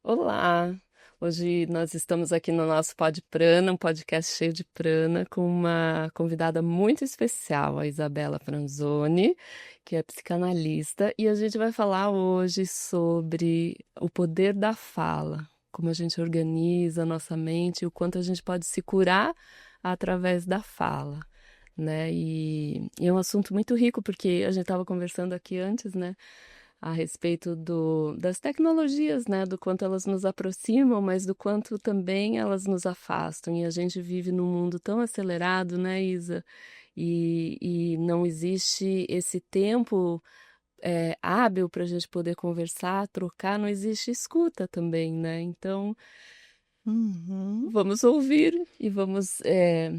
Olá! Hoje nós estamos aqui no nosso Pod Prana, um podcast cheio de prana, com uma convidada muito especial, a Isabela Franzoni, que é psicanalista, e a gente vai falar hoje sobre o poder da fala, como a gente organiza a nossa mente e o quanto a gente pode se curar através da fala, né? E é um assunto muito rico, porque a gente estava conversando aqui antes, né? A respeito das tecnologias, né? Do quanto elas nos aproximam, mas do quanto também elas nos afastam. E a gente vive num mundo tão acelerado, né, Isa? E não existe esse tempo hábil para a gente poder conversar, trocar, não existe escuta também, né? Então, Uhum. vamos ouvir e vamos é,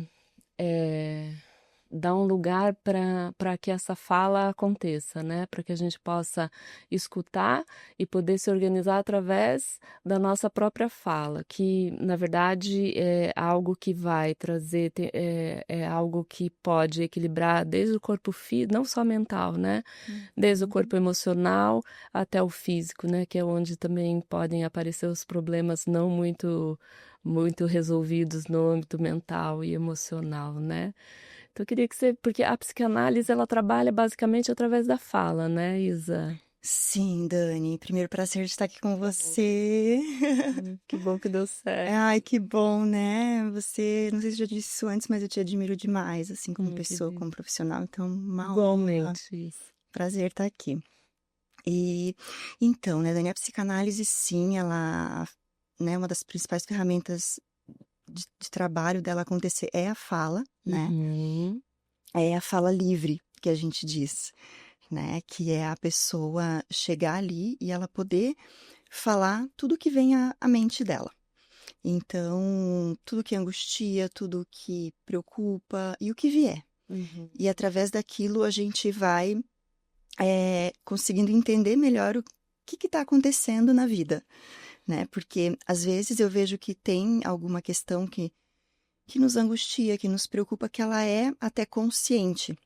dar um lugar para que essa fala aconteça, né? Para que a gente possa escutar e poder se organizar através da nossa própria fala, que na verdade é algo que vai trazer, é algo que pode equilibrar desde o corpo físico, não só mental, né? Desde o Uhum. corpo emocional até o físico, né? Que é onde também podem aparecer os problemas não muito resolvidos no âmbito mental e emocional, né? Então eu queria que você, porque a psicanálise ela trabalha basicamente através da fala, né, Isa? Sim, Dani, primeiro prazer de estar aqui com Bom. você. Que bom que deu certo. Ai, que bom, né? Você, não sei se eu já disse isso antes, mas eu te admiro demais, assim, como Que pessoa, bem. como profissional, então, uma honra, Igualmente isso. prazer estar aqui. E, então, né, Dani, a psicanálise, sim, ela, né, uma das principais ferramentas de trabalho dela acontecer é a fala, né? Uhum. É a fala livre, que a gente diz, né? Que é a pessoa chegar ali e ela poder falar tudo que vem à mente dela. Então, tudo que angustia, tudo que preocupa e o que vier. Uhum. E através daquilo a gente vai conseguindo entender melhor o que está acontecendo na vida, né? Porque às vezes eu vejo que tem alguma questão que nos angustia, que nos preocupa, que ela é até consciente,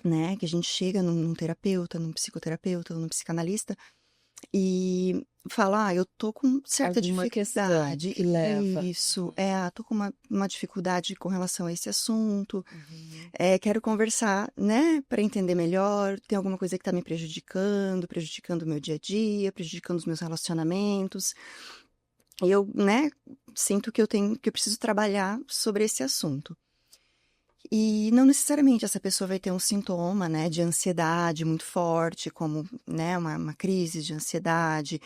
né? Que a gente chega num terapeuta, num psicoterapeuta ou num psicanalista e fala: "Ah, eu tô com certa Alguma questão dificuldade". que leva. Isso, tô com uma dificuldade com relação a esse assunto, Uhum. quero conversar, né, para entender melhor. Tem alguma coisa que tá me prejudicando o meu dia a dia, prejudicando os meus relacionamentos. E eu, né, sinto que eu preciso trabalhar sobre esse assunto. E não necessariamente essa pessoa vai ter um sintoma, né, de ansiedade muito forte, como, né, uma crise de ansiedade,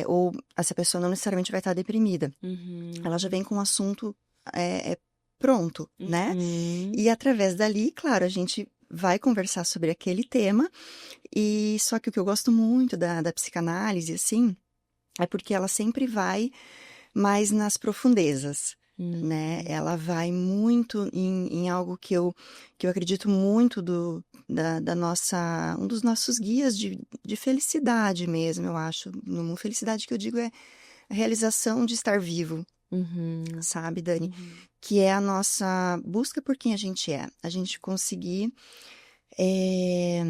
ou essa pessoa não necessariamente vai estar deprimida. Uhum. Ela já vem com o assunto pronto, né? Uhum. E através dali, claro, a gente vai conversar sobre aquele tema, e só que o que eu gosto muito da psicanálise, assim, é porque ela sempre vai mais nas profundezas, né? Uhum. Ela vai muito em algo que eu acredito muito da nossa, um dos nossos guias de felicidade mesmo, eu acho. Uma felicidade que eu digo é a realização de estar vivo, Uhum. sabe, Dani? Uhum. Que é a nossa busca por quem a gente é. É,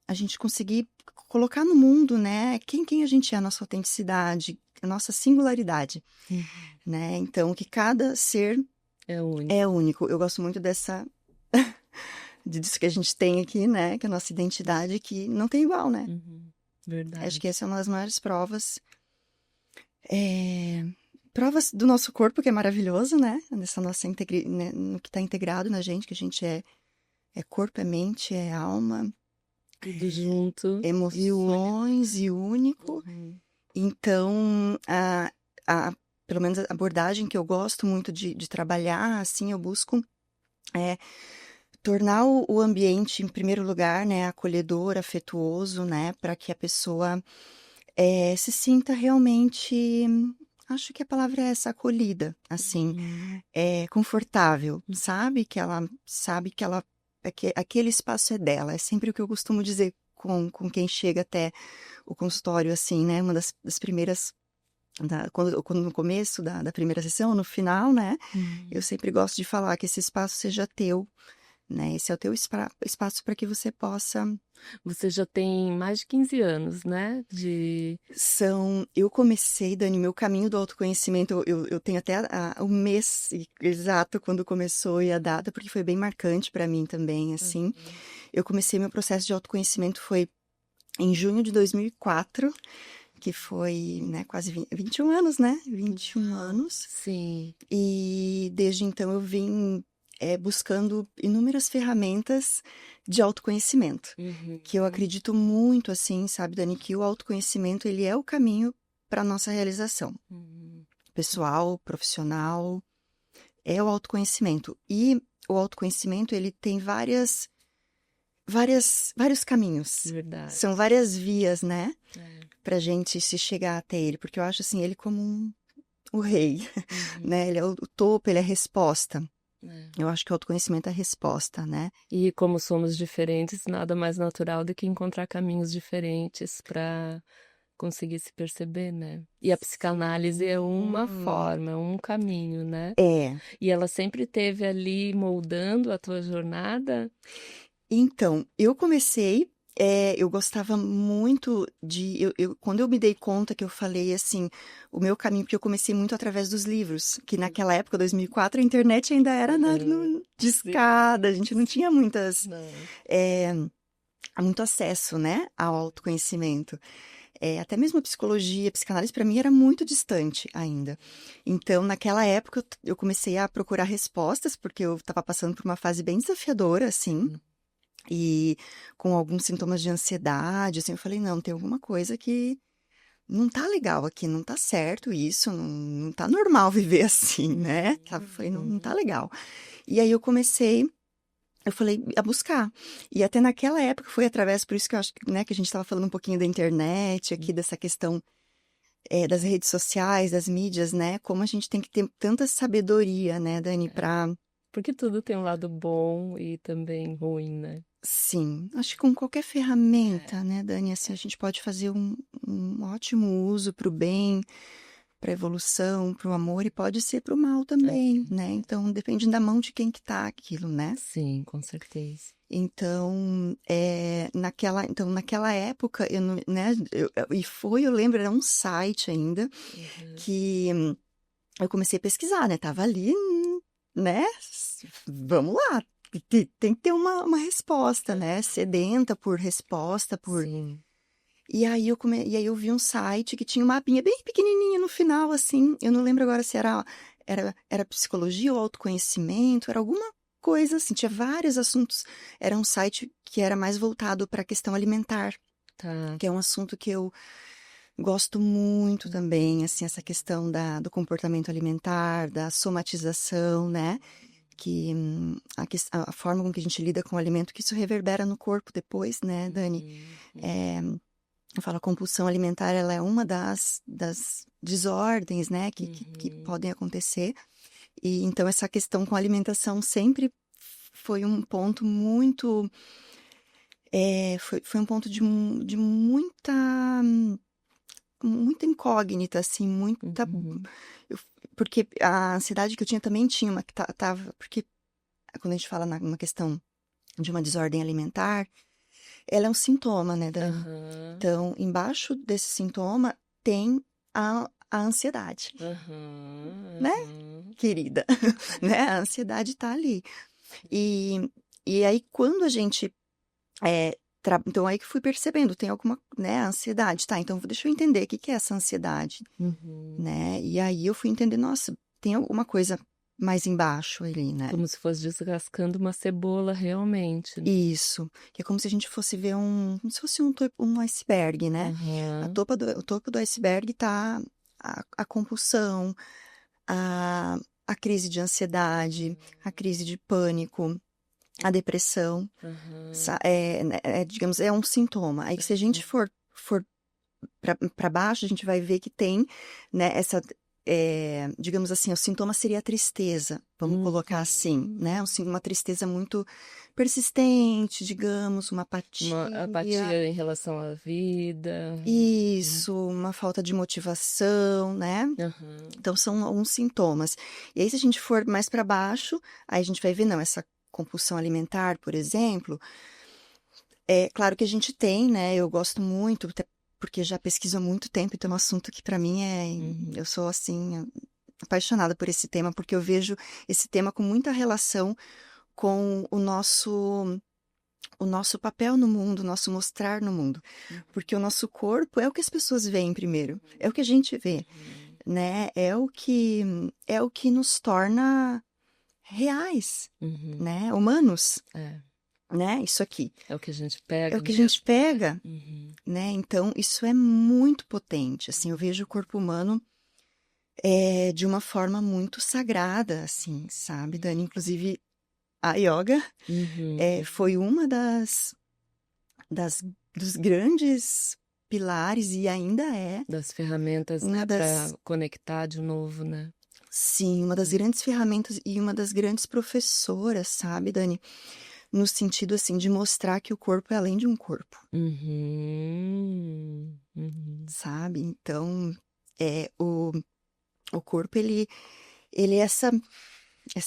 a gente conseguir colocar no mundo, né, quem a gente é, a nossa autenticidade, a nossa singularidade, Uhum. né? Então, que cada ser É é único. único. Eu gosto muito disso que a gente tem aqui, né? Que é a nossa identidade, que não tem igual, né? Uhum. Acho que Verdade. essa é uma das maiores provas. É, provas do nosso corpo, que é maravilhoso, né? Nessa nossa né? No que está integrado na gente, que a gente é corpo, é mente, é alma, Tudo junto. Único. vilões e único. Uhum. Então, a, pelo menos a abordagem que eu gosto muito de trabalhar, assim, eu busco é, tornar o ambiente, em primeiro lugar, né, acolhedor, afetuoso, né, para que a pessoa se sinta realmente, acho que a palavra é essa, acolhida, assim, Uhum. confortável, sabe? Que ela sabe que ela, aquele espaço é dela. É sempre o que eu costumo dizer com quem chega até o consultório, assim, né? Uma das primeiras, quando no começo da primeira sessão, no final, né? Eu Uhum. sempre gosto de falar que esse espaço seja teu, né? Esse é o teu espaço para que você possa. Você já tem mais de 15 anos, né? Eu comecei, Dani, meu caminho do autoconhecimento, eu tenho até o mês exato quando começou e a data, porque foi bem marcante para mim também, assim. Uhum. Eu comecei meu processo de autoconhecimento foi em junho de 2004, que foi, né, quase 21 anos, né? 21 anos. Sim. E desde então eu vim buscando inúmeras ferramentas de autoconhecimento, Uhum. que eu acredito muito, assim, sabe, Dani, que o autoconhecimento, ele é o caminho para nossa realização Uhum. pessoal, profissional, é o autoconhecimento. E o autoconhecimento, ele tem vários caminhos. Verdade. São várias vias, né, É. pra gente se chegar até ele, porque eu acho, assim, ele como o rei, Uhum. né, ele é o topo, ele é a resposta. É. Eu acho que o autoconhecimento é a resposta, né? E como somos diferentes, nada mais natural do que encontrar caminhos diferentes para conseguir se perceber, né? E a psicanálise é uma forma, um caminho, né? É. E ela sempre esteve ali moldando a tua jornada? Então, eu comecei, eu gostava muito quando eu me dei conta que eu falei assim, o meu caminho, porque eu comecei muito através dos livros, que naquela época, 2004, a internet ainda era de Sim. escada, a gente não tinha Não. muito acesso, né, ao autoconhecimento. Até mesmo a psicologia, a psicanálise, para mim era muito distante ainda. Então, naquela época, eu comecei a procurar respostas, porque eu estava passando por uma fase bem desafiadora, assim, e com alguns sintomas de ansiedade, assim, eu falei, não, tem alguma coisa que não tá legal aqui, não tá certo isso, não tá normal viver assim, né? Falei, não tá legal. E aí eu falei a buscar. E até naquela época foi através, por isso que eu acho que, né, que a gente estava falando um pouquinho da internet aqui, dessa questão das redes sociais, das mídias, né? Como a gente tem que ter tanta sabedoria, né, Dani, para. Porque tudo tem um lado bom e também ruim, né? Sim, acho que com qualquer ferramenta, né, Dani, assim, a gente pode fazer um ótimo uso para o bem, para a evolução, para o amor, e pode ser para o mal também, né? Então, depende da mão de quem que tá aquilo, né? Sim, com certeza. Então, naquela época, eu não, né, eu lembro, era um site ainda, que eu comecei a pesquisar, né? Tava ali, né? Vamos lá, tem que ter uma resposta, né? Sedenta por resposta, por. Sim. E aí eu vi um site que tinha uma mapinha bem pequenininha no final, assim. Eu não lembro agora se era psicologia ou autoconhecimento, era alguma coisa assim. Tinha vários assuntos. Era um site que era mais voltado para a questão alimentar, Tá. que é um assunto que eu gosto muito também, assim, essa questão do comportamento alimentar, da somatização, né? Que a forma com que a gente lida com o alimento, que isso reverbera no corpo depois, né, Dani? Eu falo, a compulsão alimentar, ela é uma das desordens, né, que podem acontecer. E então essa questão com a alimentação sempre foi um ponto muito, foi um ponto de muita incógnita, assim, eu- porque a ansiedade que eu tinha também tinha uma que tava, porque quando a gente fala numa questão de uma desordem alimentar, ela é um sintoma, né, Dani? Aham. Então, embaixo desse sintoma tem a ansiedade, Aham. né, Aham. querida? Né? A ansiedade tá ali. E, e aí, quando a gente. Então, aí que fui percebendo, tem alguma, né, ansiedade. Tá, então deixa eu entender o que que é essa ansiedade, Uhum. né? E aí eu fui entender, nossa, tem alguma coisa mais embaixo ali, né? Como se fosse descascando uma cebola realmente. Isso, que é como se a gente fosse ver como se fosse um iceberg, né? Aham. O topo do iceberg tá a compulsão, a crise de ansiedade, a crise de pânico, a depressão, Aham. digamos, é um sintoma. Aí, se a gente for para baixo, a gente vai ver que tem, né, digamos assim, o sintoma seria a tristeza, vamos colocar assim, né? Uma tristeza muito persistente, digamos, uma Uma apatia. apatia em relação à vida. Isso, uma falta de motivação, né? Aham. Então são alguns sintomas. E aí, se a gente for mais para baixo, aí a gente vai ver, não, compulsão alimentar, por exemplo, é claro que a gente tem, né? Eu gosto muito, até porque já pesquiso há muito tempo, então é um assunto que para mim eu sou assim apaixonada por esse tema, porque eu vejo esse tema com muita relação com o nosso papel no mundo, o nosso mostrar no mundo. Porque o nosso corpo é o que as pessoas veem primeiro, é o que a gente vê, né? É o que nos torna reais, Uhum. né? Humanos, É. né? Isso aqui. É o que a gente É pega o que a gente mesmo. pega, Uhum. né? Então, isso é muito potente, assim, eu vejo o corpo humano de uma forma muito sagrada, assim, sabe, Dani? Inclusive, a yoga Uhum. foi uma das dos grandes pilares e ainda é Das ferramentas, né, uma para das conectar de novo, né? sim, uma das grandes ferramentas e uma das grandes professoras, sabe, Dani? No sentido, assim, de mostrar que o corpo é além de um corpo, Uhum. Uhum. sabe? Então, o corpo, ele é essa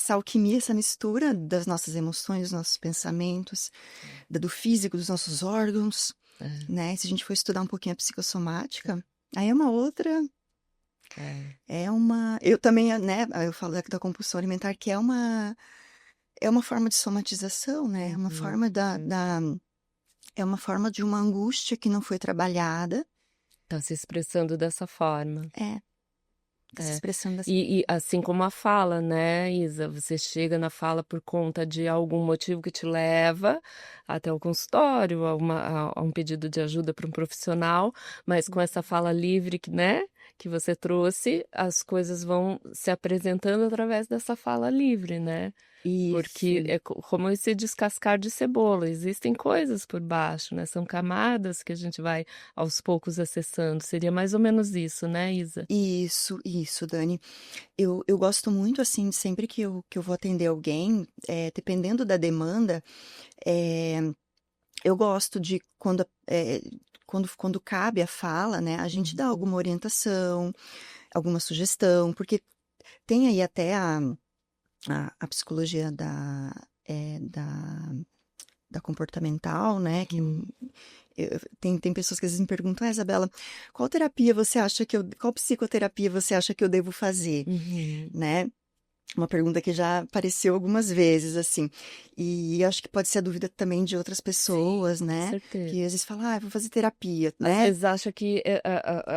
alquimia, essa mistura das nossas emoções, dos nossos pensamentos, do físico, dos nossos órgãos, É, né? Se a gente for estudar um pouquinho a psicossomática, aí é uma outra. é. Eu também, né? Eu falo da compulsão alimentar, que é uma forma de somatização, né? É uma Uhum. forma é uma forma de uma angústia que não foi trabalhada. Tá se expressando dessa forma. É, tá se É. expressando E assim como a fala, né, Isa? Você chega na fala por conta de algum motivo que te leva até o consultório, a um pedido de ajuda para um profissional, mas com essa fala livre que você trouxe, as coisas vão se apresentando através dessa fala livre, né? Porque isso. é como esse descascar de cebola, existem coisas por baixo, né? São camadas que a gente vai aos poucos acessando. Seria mais ou menos isso, né, Isa? Isso, Dani. Eu gosto muito, assim, sempre que eu vou atender alguém, dependendo da demanda, é, eu gosto de, quando cabe a fala, né, a gente dá Uhum. alguma orientação, alguma sugestão, porque tem aí até a psicologia da comportamental, né, que Uhum. tem pessoas que às vezes me perguntam, Isabela, qual psicoterapia você acha que eu devo fazer, Uhum. né? Uma pergunta que já apareceu algumas vezes, assim. E acho que pode ser a dúvida também de outras Sim, pessoas, com né? certeza. Que às vezes falam, vou fazer terapia, Às né? vezes acha que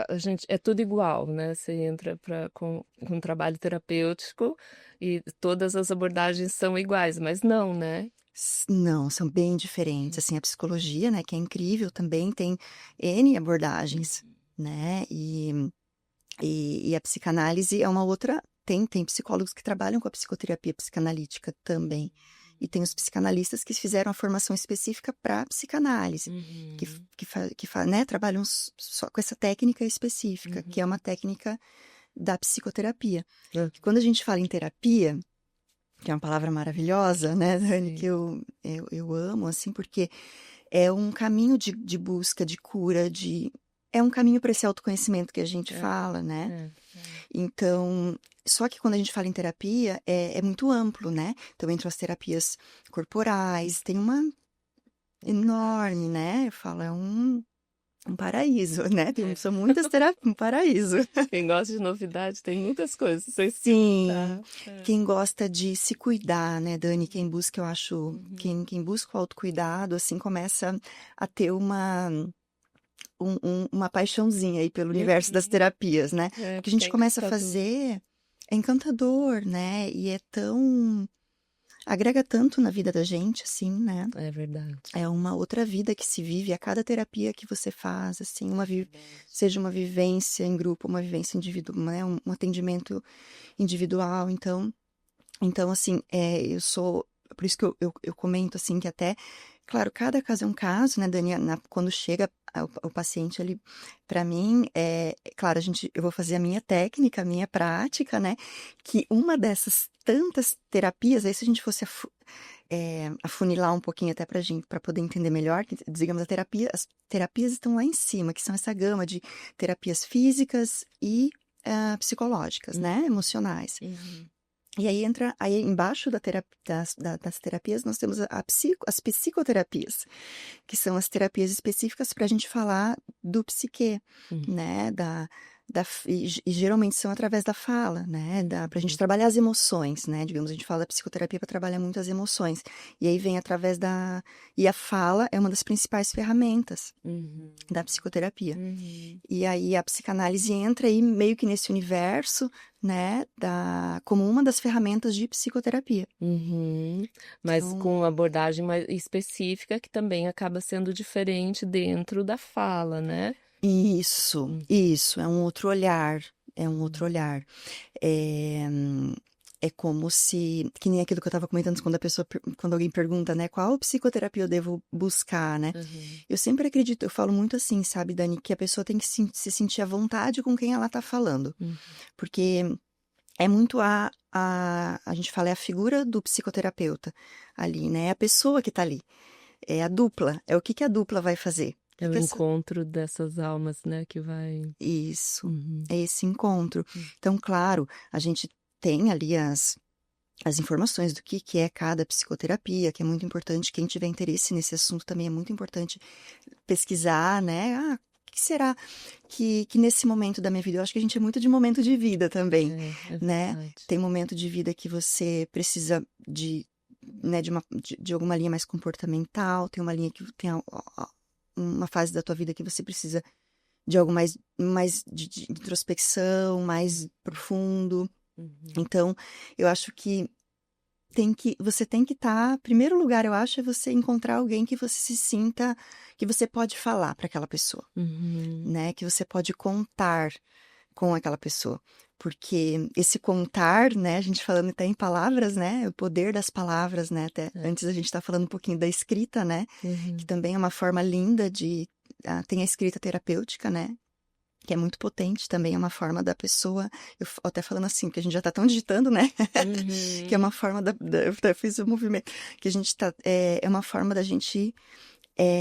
a gente é tudo igual, né? Você entra com um trabalho terapêutico e todas as abordagens são iguais, mas não, né? Não, são bem diferentes. Assim, a psicologia, né, que é incrível, também tem N abordagens, né? E a psicanálise é uma outra. Tem psicólogos que trabalham com a psicoterapia psicanalítica também. E tem os psicanalistas que fizeram a formação específica para psicanálise, que, Uhum. né, trabalham só com essa técnica específica, que é Uhum. uma técnica da psicoterapia. Ah, Que quando a gente fala em terapia, que é uma palavra maravilhosa, né, Dani, que sim. eu amo, assim, porque é um caminho de busca, de cura, é um caminho para esse autoconhecimento que a gente É, fala, né? é. Então, só que quando a gente fala em terapia, é muito amplo, né? Então, entre as terapias corporais, tem uma enorme, né? Eu falo, é um paraíso, né? É. São muitas terapias, um paraíso. Quem gosta de novidade tem muitas coisas para Sim, experimentar. É. quem gosta de se cuidar, né, Dani? Quem busca, eu acho, Uhum. quem busca o autocuidado, assim, começa a ter uma paixãozinha aí pelo universo das Uhum. terapias, né? É, Porque a porque é gente começa a encantador. fazer, é encantador, né? E agrega tanto na vida da gente, assim, né? É verdade. É uma outra vida que se vive a cada terapia que você faz, assim, Verdade. seja uma vivência em grupo, uma vivência individual, né? Um atendimento individual. Então assim, por isso que eu comento, assim, que até, claro, cada caso é um caso, né, Dani? Quando chega o paciente ali para mim, claro, eu vou fazer a minha técnica, a minha prática, né? Que uma dessas tantas terapias, aí se a gente fosse afunilar um pouquinho até pra gente, para poder entender melhor, que, digamos, as terapias estão lá em cima, que são essa gama de terapias físicas e psicológicas, né? Emocionais. Uhum. E aí entra, aí embaixo das terapias nós temos as psicoterapias, que são as terapias específicas para a gente falar do psiquê, Hum, né? E geralmente são através da fala, né? Para a gente hum, trabalhar as emoções, né? Digamos, a gente fala da psicoterapia para trabalhar muito as emoções. E aí vem através da. E a fala é uma das principais ferramentas uhum, da psicoterapia. uhum, E aí a psicanálise entra aí meio que nesse universo, né? Como uma das ferramentas de psicoterapia. uhum. Mas Então, com abordagem mais específica que também acaba sendo diferente dentro da fala, né? Hum, isso, é um outro olhar, é um hum, outro olhar. É, é como se, que nem aquilo que eu estava comentando quando quando alguém pergunta, né, qual psicoterapia eu devo buscar, né? uhum, Eu sempre acredito, eu falo muito assim, sabe, Dani, que a pessoa tem que se sentir à vontade com quem ela tá falando, uhum, porque é muito a gente fala, é a figura do psicoterapeuta ali, né? É a pessoa que tá ali, é a dupla, é o que que a dupla vai fazer. O é que o que encontro dessas almas, né, que vai. Isso, Uhum, é esse encontro. hum, Então, claro, a gente tem ali as informações do que é cada psicoterapia, que é muito importante. Quem tiver interesse nesse assunto também é muito importante pesquisar, né? Ah, o que será que nesse momento da minha vida, eu acho que a gente é muito de momento de vida também, é né? verdade. Tem momento de vida que você precisa né, de alguma linha mais comportamental, tem uma linha que tem uma fase da tua vida que você precisa de algo mais de introspecção, mais profundo. Uhum, Então, eu acho que você tem que estar, primeiro lugar, eu acho, é você encontrar alguém que você se sinta, que você pode falar para aquela pessoa, uhum, né? Que você pode contar com aquela pessoa. Porque esse contar, né, a gente falando até em palavras, né, o poder das palavras, né, até é, antes a gente tá falando um pouquinho da escrita, né, que uhum, também é uma forma linda tem a escrita terapêutica, né, que é muito potente também, é uma forma da pessoa, até falando assim, porque a gente já tá tão digitando, né, que é uma uhum, forma eu até fiz o movimento, que a gente tá, é uma forma da gente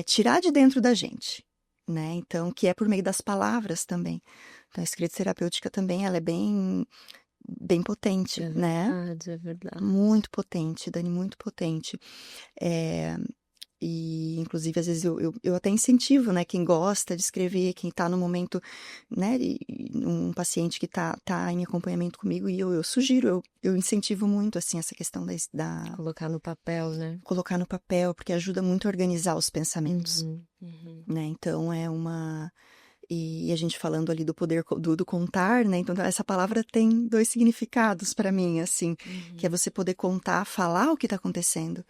tirar de dentro da gente, né, então, que é por meio das palavras também. Então, a escrita terapêutica também, ela é bem potente, né, é verdade. muito potente, Dani, muito potente. É, e, inclusive, às vezes eu até incentivo, né, quem gosta de escrever, quem está no momento, né, um paciente que tá em acompanhamento comigo, e eu sugiro, eu incentivo muito, assim, essa questão Colocar no papel, né? colocar no papel, porque ajuda muito a organizar os pensamentos, Uhum, uhum, né, então é uma. E a gente falando ali do poder do contar, né, então essa palavra tem dois significados para mim, assim, que é uhum, você poder contar, falar o que está acontecendo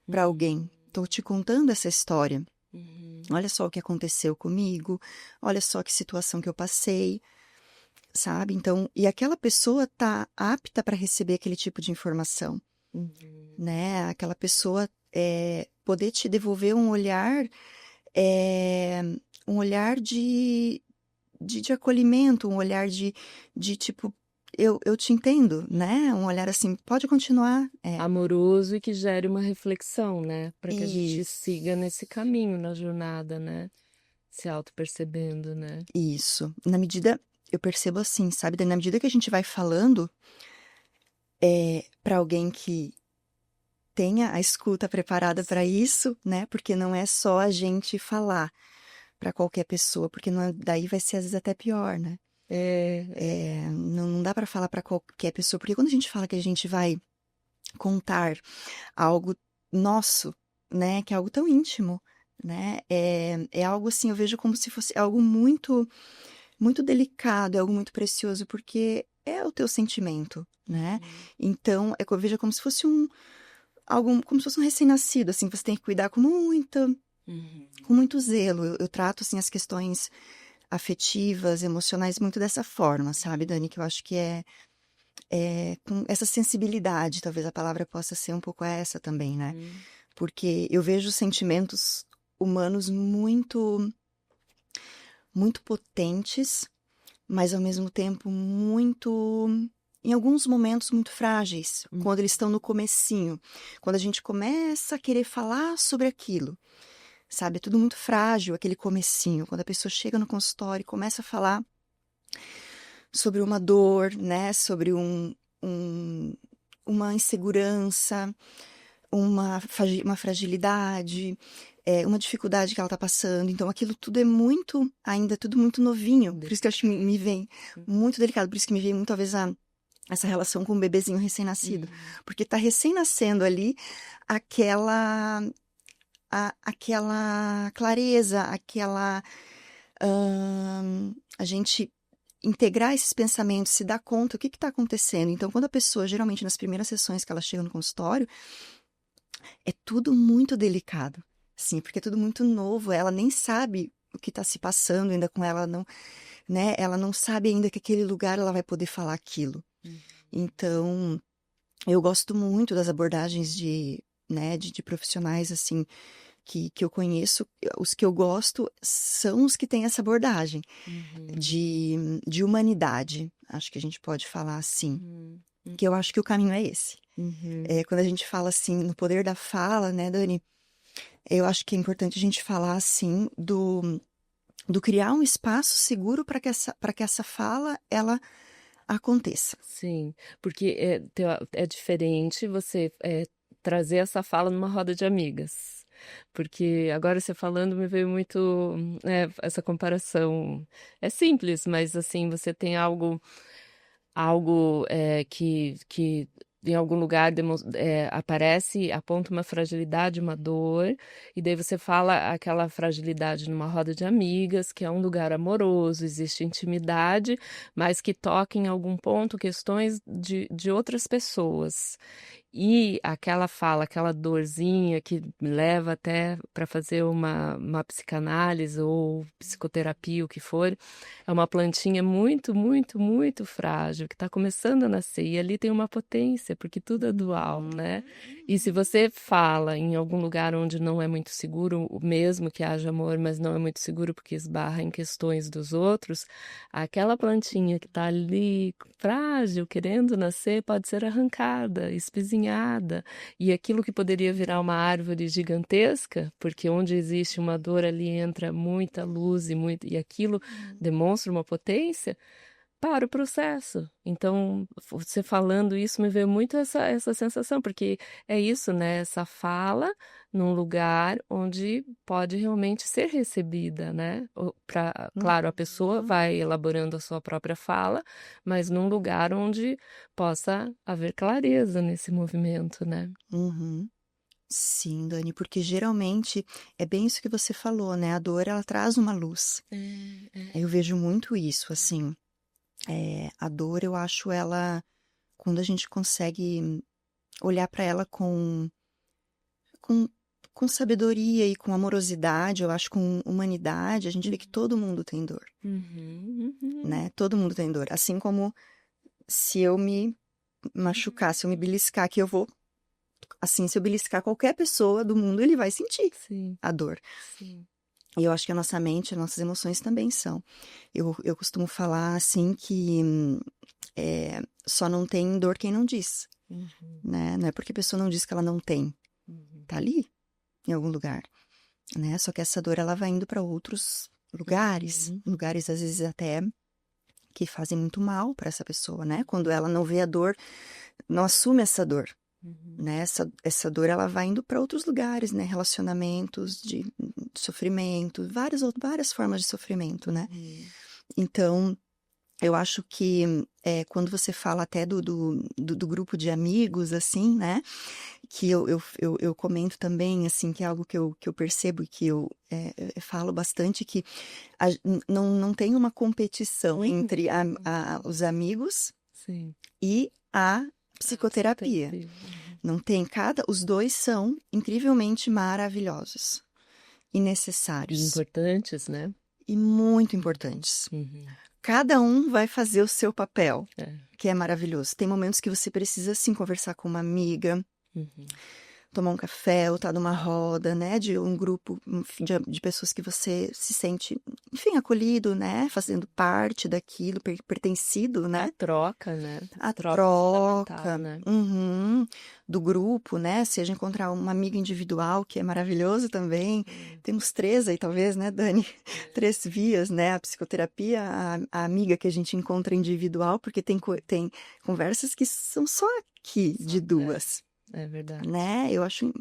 para uhum, alguém. Estou te contando essa história. uhum, Olha só o que aconteceu comigo, olha só que situação que eu passei, sabe? Então, e aquela pessoa tá apta para receber aquele tipo de informação, uhum, né? Aquela pessoa poder te devolver é, um olhar de acolhimento, um olhar de tipo, eu te entendo, né? Um olhar assim, pode continuar. amoroso e que gere uma reflexão, né? Para que a gente siga Isso. nesse caminho na jornada, né? Se auto-percebendo, né? Isso. Na medida, eu percebo assim, sabe? Na medida que a gente vai falando para alguém que tenha a escuta preparada para isso, né? Porque não é só a gente falar para qualquer pessoa, porque daí vai ser às vezes até pior, né? É, Não dá para falar para qualquer pessoa, porque quando a gente fala que a gente vai contar algo nosso, né? Que é algo tão íntimo, né? É algo assim, eu vejo como se fosse algo muito delicado, é algo muito precioso, porque é o teu sentimento, né? uhum, Então, eu vejo como se fosse algo, como se fosse um recém-nascido, assim, você tem que cuidar uhum, com muito zelo. Eu trato, assim, as questões afetivas, emocionais, muito dessa forma, sabe, Dani? Que eu acho que é com essa sensibilidade, talvez a palavra possa ser um pouco essa também, né? uhum, Porque eu vejo sentimentos humanos muito potentes, mas ao mesmo tempo em alguns momentos muito frágeis, uhum, quando eles estão no comecinho, quando a gente começa a querer falar sobre aquilo, sabe? É tudo muito frágil, aquele comecinho, quando a pessoa chega no consultório e começa a falar sobre uma dor, né? Sobre um uma insegurança, uma fragilidade, uma dificuldade que ela tá passando. Então, aquilo tudo é muito, ainda tudo muito novinho. Por isso que eu acho que me vem muito delicado. Por isso que me vem muito, talvez, essa relação com o bebezinho recém-nascido. Porque tá recém-nascendo ali aquela clareza, a gente integrar esses pensamentos, se dar conta o que está acontecendo. Então, quando a pessoa, geralmente nas primeiras sessões que ela chega no consultório, é tudo muito delicado, sim, porque é tudo muito novo, ela nem sabe o que está se passando ainda com ela, não, né? Ela não sabe ainda que aquele lugar ela vai poder falar aquilo. Então, eu gosto muito das abordagens de profissionais, assim, que eu conheço. Os que eu gosto são os que têm essa abordagem de humanidade, acho que a gente pode falar assim, que eu acho que o caminho é esse. Quando a gente fala, assim, no poder da fala, né, Dani, eu acho que é importante a gente falar, assim, do criar um espaço seguro para que essa fala, ela aconteça. Sim, porque é diferente você trazer essa fala numa roda de amigas. Porque agora você falando me veio muito essa comparação. É simples, mas assim, você tem algo que em algum lugar aparece, aponta uma fragilidade, uma dor, e daí você fala aquela fragilidade numa roda de amigas, que é um lugar amoroso, existe intimidade, mas que toca em algum ponto questões de outras pessoas. E aquela fala, aquela dorzinha que me leva até para fazer uma psicanálise ou psicoterapia, o que for, é uma plantinha muito, muito, muito frágil, que está começando a nascer. E ali tem uma potência, porque tudo é dual, né? E se você fala em algum lugar onde não é muito seguro, mesmo que haja amor, mas não é muito seguro porque esbarra em questões dos outros, aquela plantinha que está ali, frágil, querendo nascer, pode ser arrancada, espezinhada. E aquilo que poderia virar uma árvore gigantesca, porque onde existe uma dor ali entra muita luz e aquilo demonstra uma potência, para o processo. Então, você falando isso me veio muito essa sensação, porque é isso, né? Essa fala num lugar onde pode realmente ser recebida, né? Claro, a pessoa vai elaborando a sua própria fala, mas num lugar onde possa haver clareza nesse movimento, né? Sim, Dani, porque geralmente é bem isso que você falou, né? A dor, ela traz uma luz. Eu vejo muito isso, assim. A dor, eu acho ela, quando a gente consegue olhar para ela com, com sabedoria e com amorosidade, eu acho com humanidade, a gente vê que todo mundo tem dor, né? Todo mundo tem dor. Assim como se eu me machucar, se eu me beliscar, que eu vou, assim, se eu beliscar qualquer pessoa do mundo, ele vai sentir a dor. Sim. E eu acho que a nossa mente, as nossas emoções também são. Eu costumo falar, assim, que só não tem dor quem não diz, né? Não é porque a pessoa não diz que ela não tem. Tá ali, em algum lugar, né? Só que essa dor, ela vai indo para outros lugares, lugares, às vezes, até que fazem muito mal para essa pessoa, né? Quando ela não vê a dor, não assume essa dor. Né? Essa dor, ela vai indo para outros lugares, né? Relacionamentos de sofrimento, várias formas de sofrimento, né? Então, eu acho que quando você fala até do grupo de amigos, assim, né? Que eu comento também, assim, que é algo que eu percebo e que eu falo bastante, que não tem uma competição entre os amigos e a psicoterapia. Não tem, os dois são incrivelmente maravilhosos e necessários. E importantes, né? E muito importantes. Cada um vai fazer o seu papel, que é maravilhoso. Tem momentos que você precisa, sim, conversar com uma amiga, tomar um café ou estar numa roda, né, de um grupo, enfim, de pessoas que você se sente, enfim, acolhido, né, fazendo parte daquilo, pertencido, A né, troca, né? A a troca é fundamental, troca, né? do grupo, né, seja encontrar uma amiga individual, que é maravilhoso também, temos 3 aí talvez, né, Dani, 3 vias, né, a psicoterapia, a amiga que a gente encontra individual, porque tem conversas que são só aqui, de duas. É verdade. Né? Eu acho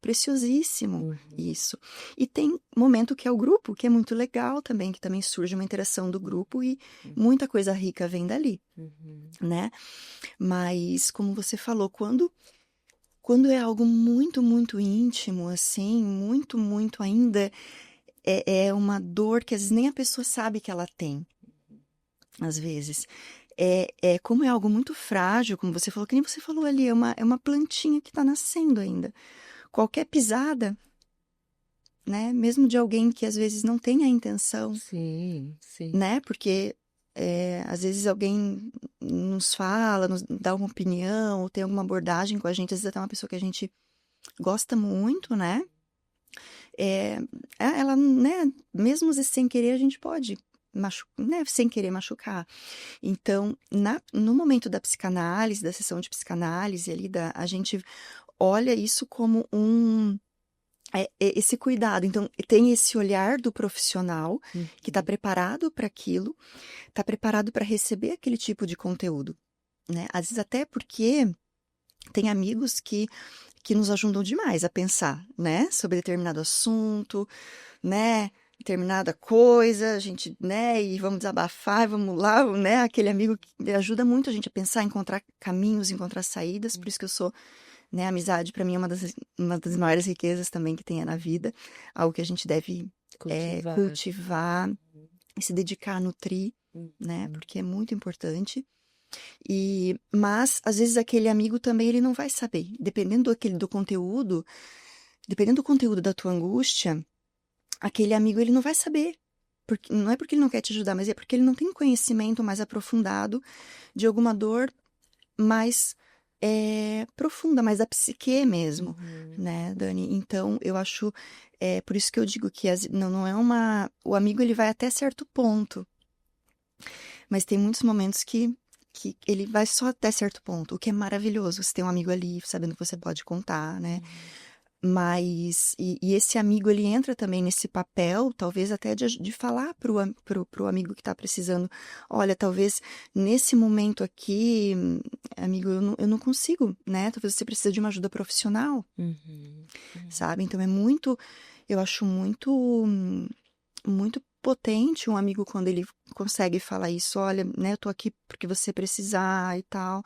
preciosíssimo Uhum. isso. E tem momento que é o grupo, que é muito legal também, que também surge uma interação do grupo e muita coisa rica vem dali, Uhum. né? Mas, como você falou, quando é algo muito, muito íntimo, assim, muito, muito ainda, é uma dor que às vezes nem a pessoa sabe que ela tem, às vezes. Como é algo muito frágil, como você falou, que nem você falou ali, é uma plantinha que está nascendo ainda. Qualquer pisada, né, mesmo de alguém que às vezes não tem a intenção, Sim, sim. né, porque às vezes alguém nos fala, nos dá uma opinião, ou tem alguma abordagem com a gente, às vezes até uma pessoa que a gente gosta muito, né, é, ela, né, mesmo às vezes sem querer, a gente pode né, sem querer machucar. Então, no momento da psicanálise, da sessão de psicanálise ali, a gente olha isso como esse cuidado. Então, tem esse olhar do profissional que está preparado para aquilo, está preparado para receber aquele tipo de conteúdo, né? Às vezes até porque tem amigos que nos ajudam demais a pensar, né? Sobre determinado assunto, né? Determinada coisa, a gente, né? E vamos desabafar, vamos lá, né? Aquele amigo que ajuda muito a gente a pensar, encontrar caminhos, encontrar saídas. Por isso que eu sou, né? A amizade, para mim, é uma das maiores riquezas também que tem na vida. Algo que a gente deve Cultivar. cultivar e se dedicar a nutrir, né? Uhum. Porque é muito importante. Mas, às vezes, aquele amigo também, ele não vai saber. Dependendo do conteúdo da tua angústia, aquele amigo, ele não vai saber. Não é porque ele não quer te ajudar, mas é porque ele não tem conhecimento mais aprofundado de alguma dor mais profunda, mais da psique mesmo, né, Dani? Então, eu acho, por isso que eu digo que não é o amigo, ele vai até certo ponto, mas tem muitos momentos que ele vai só até certo ponto, o que é maravilhoso, você tem um amigo ali, sabendo que você pode contar, né? Mas, e esse amigo, ele entra também nesse papel, talvez até de falar pro amigo que está precisando, olha, talvez nesse momento aqui, amigo, eu não consigo, né? Talvez você precise de uma ajuda profissional, sabe? Então eu acho muito potente um amigo quando ele consegue falar isso, olha, né, eu tô aqui porque você precisar e tal.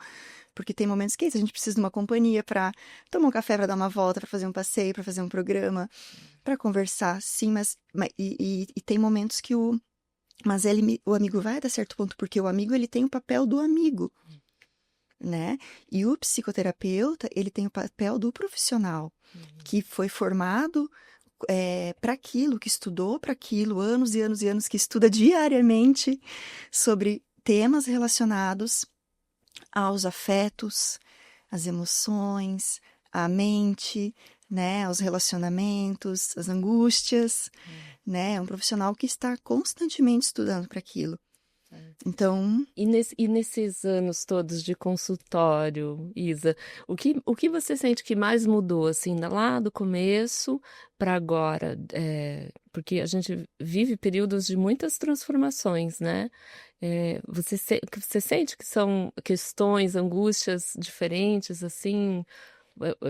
Porque tem momentos que a gente precisa de uma companhia para tomar um café, para dar uma volta, para fazer um passeio, para fazer um programa, para conversar, sim, e tem momentos que o amigo vai até certo ponto, porque o amigo, ele tem o papel do amigo, né? E o psicoterapeuta, ele tem o papel do profissional, que foi formado para aquilo, que estudou para aquilo, anos e anos e anos, que estuda diariamente sobre temas relacionados aos afetos, às emoções, à mente, né, aos relacionamentos, às angústias, né? É um profissional que está constantemente estudando para aquilo. Então, E nesses anos todos de consultório, Isa, o que você sente que mais mudou, assim, lá do começo para agora? Porque a gente vive períodos de muitas transformações, né? Você sente que são questões, angústias diferentes, assim?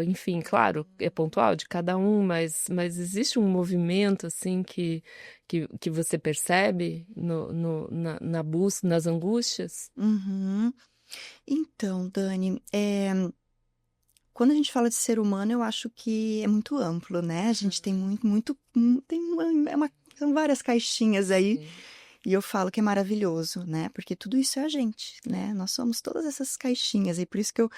Enfim, claro, é pontual de cada um, mas existe um movimento, assim, que você percebe na busca, nas angústias? uhum. Então, Dani, quando a gente fala de ser humano, eu acho que é muito amplo, né? A gente tem muito, tem são várias caixinhas aí. E eu falo que é maravilhoso, né? Porque tudo isso é a gente, né? Nós somos todas essas caixinhas. E por isso que eu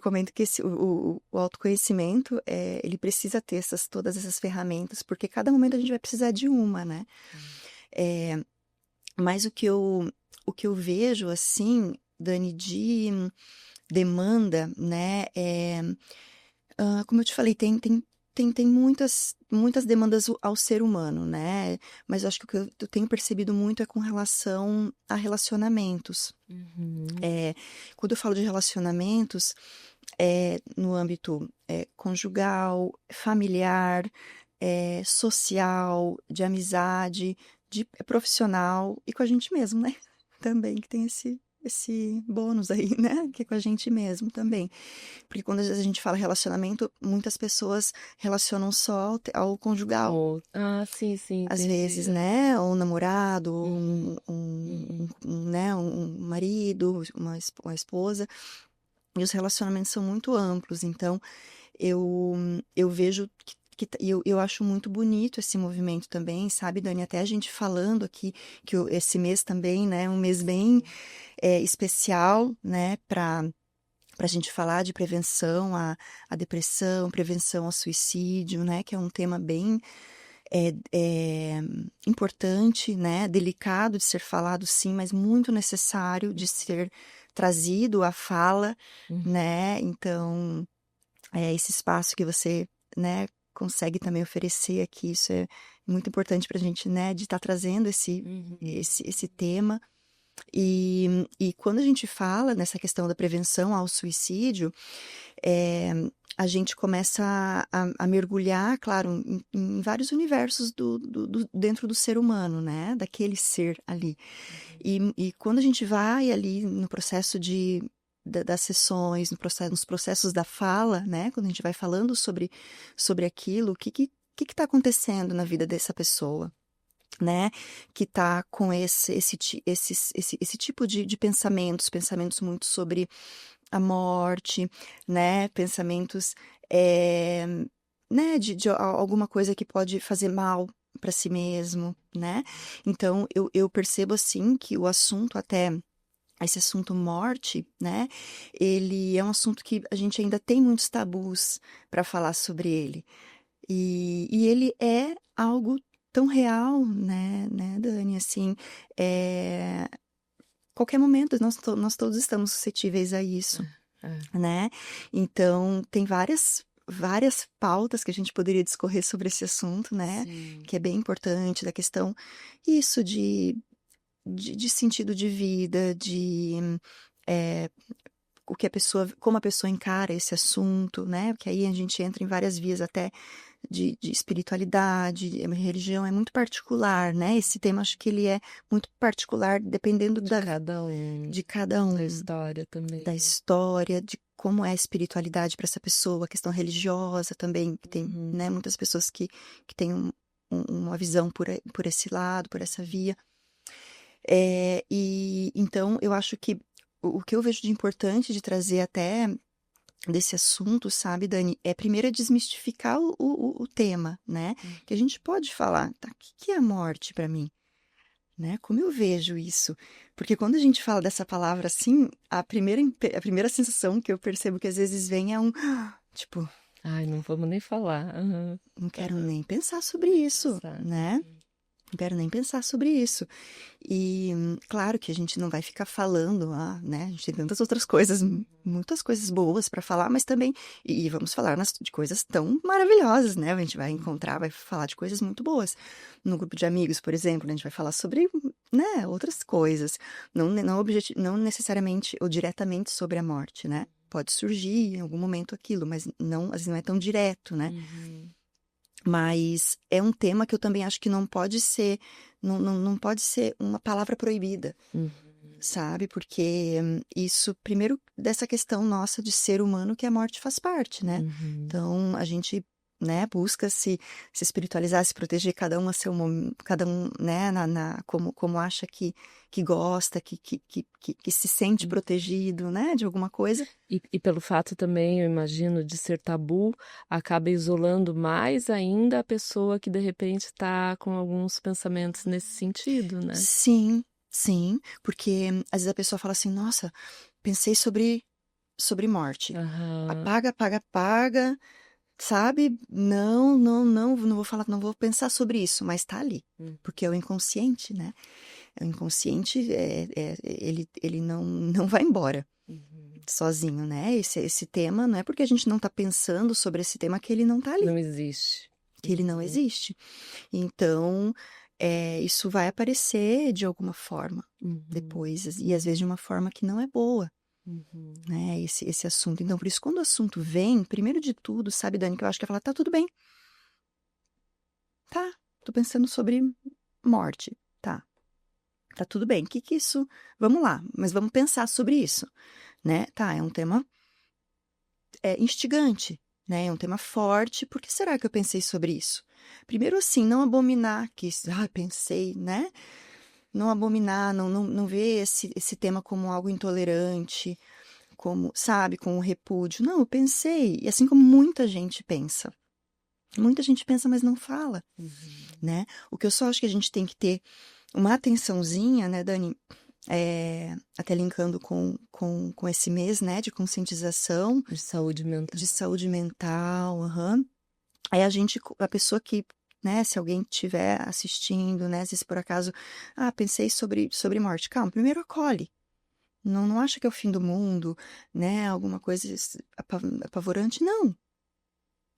comento que o autoconhecimento, ele precisa ter todas essas ferramentas, porque cada momento a gente vai precisar de uma, né? Mas o que eu vejo, assim, Dani, de demanda, né? como eu te falei, tem muitas demandas ao ser humano, né? Mas eu acho que o que eu tenho percebido muito é com relação a relacionamentos. Uhum. Quando eu falo de relacionamentos, no âmbito conjugal, familiar, social, de amizade, de profissional e com a gente mesmo, né? Também, que tem esse bônus aí, né? Que é com a gente mesmo também. Porque quando a gente fala relacionamento, muitas pessoas relacionam só ao conjugal. Sim, sim, Às entendi. vezes, né? Ou um namorado, ou Uhum, uhum. né? Um marido, uma esposa. E os relacionamentos são muito amplos. Então, eu vejo eu acho muito bonito esse movimento também, sabe, Dani? Até a gente falando aqui que esse mês também, né? Um mês bem especial, né? Para a gente falar de prevenção à depressão, prevenção ao suicídio, né? Que é um tema bem importante, né? Delicado de ser falado, sim, mas muito necessário de ser trazido à fala, Uhum. né? Então, esse espaço que você, né? Consegue também oferecer aqui, isso é muito importante para a gente, né? De estar trazendo Uhum. esse tema. E quando a gente fala nessa questão da prevenção ao suicídio, a gente começa a mergulhar, claro, em vários universos dentro do ser humano, né? Daquele ser ali. E quando a gente vai ali no processo das sessões, nos processos da fala, né? Quando a gente vai falando sobre aquilo, o que está acontecendo na vida dessa pessoa? Né, que está com esse tipo de pensamentos muito sobre a morte, né, pensamentos, né, de alguma coisa que pode fazer mal para si mesmo, né? Então, eu percebo, assim, que o assunto até esse assunto morte, né? Ele é um assunto que a gente ainda tem muitos tabus para falar sobre ele. E ele é algo tão real, né, Dani? Assim, qualquer momento nós todos estamos suscetíveis a isso, É. né? Então, tem várias pautas que a gente poderia discorrer sobre esse assunto, né? Sim. Que é bem importante, da questão, isso de sentido de vida, é, como a pessoa encara esse assunto, né? Porque aí a gente entra em várias vias até de espiritualidade, religião é muito particular, né? Esse tema acho que ele é muito particular dependendo De cada um, de cada da um, história também, da né? história, de como é a espiritualidade para essa pessoa, a questão religiosa também, que tem, Uhum. né, muitas pessoas que têm uma visão por esse lado, por essa via. E então eu acho que o que eu vejo de importante de trazer até desse assunto, sabe, Dani, é primeiro desmistificar o tema, né? Que a gente pode falar, tá, o que é a morte para mim? Né? Como eu vejo isso? Porque quando a gente fala dessa palavra assim, a primeira sensação que eu percebo que às vezes vem é tipo, Ai, não vamos nem falar. Aham. não quero nem pensar sobre Nem isso, pensar. né? Não quero nem pensar sobre isso. E claro que a gente não vai ficar falando, né? A gente tem tantas outras coisas, muitas coisas boas para falar, mas também, e vamos falar de coisas tão maravilhosas, né? A gente vai encontrar, vai falar de coisas muito boas. No grupo de amigos, por exemplo, a gente vai falar sobre, né, outras coisas. Não necessariamente ou diretamente sobre a morte, né? Pode surgir em algum momento aquilo, mas não, às vezes não é tão direto, né? Uhum. Mas é um tema que eu também acho que não pode ser, não pode ser uma palavra proibida, Uhum. sabe? Porque isso, primeiro, dessa questão nossa de ser humano, que a morte faz parte, né? Uhum. Então, a gente, né, busca se espiritualizar, se proteger, cada um a seu momento, cada um, né, como acha que gosta, que se sente protegido, né, de alguma coisa. E pelo fato também, eu imagino, de ser tabu, acaba isolando mais ainda a pessoa que de repente está com alguns pensamentos nesse sentido, né? Sim, sim, porque às vezes a pessoa fala assim, nossa, pensei sobre morte. Aham. Apaga, apaga, apaga, sabe? Não vou falar, não vou pensar sobre isso, mas tá ali, Hum. porque é o inconsciente, né? O inconsciente, ele não vai embora. Uhum. sozinho, né? Esse tema não é porque a gente não tá pensando sobre esse tema que ele não tá ali, Não existe. que ele não existe. Então, isso vai aparecer de alguma forma depois, e às vezes de uma forma que não é boa, né? Esse assunto. Então, por isso, quando o assunto vem, primeiro de tudo, sabe, Dani, que eu acho que é falar, tá tudo bem. Tá, tô pensando sobre morte. Tá tudo bem. O que isso... Vamos lá, mas vamos pensar sobre isso, né? Tá, é um tema instigante, né? É um tema forte. Por que será que eu pensei sobre isso? Primeiro, assim, não abominar que... pensei, né? Não abominar, não ver esse tema como algo intolerante, como, sabe, com o repúdio. Não, eu pensei, e assim como muita gente pensa. Muita gente pensa, mas não fala, né? O que eu só acho que a gente tem que ter uma atençãozinha, né, Dani? Até linkando com esse mês, né, de conscientização. De saúde mental. De saúde mental, Aí a pessoa que, né, se alguém estiver assistindo, né, se por acaso, pensei sobre morte. Calma, primeiro acolhe. Não acha que é o fim do mundo, né, alguma coisa apavorante. Não.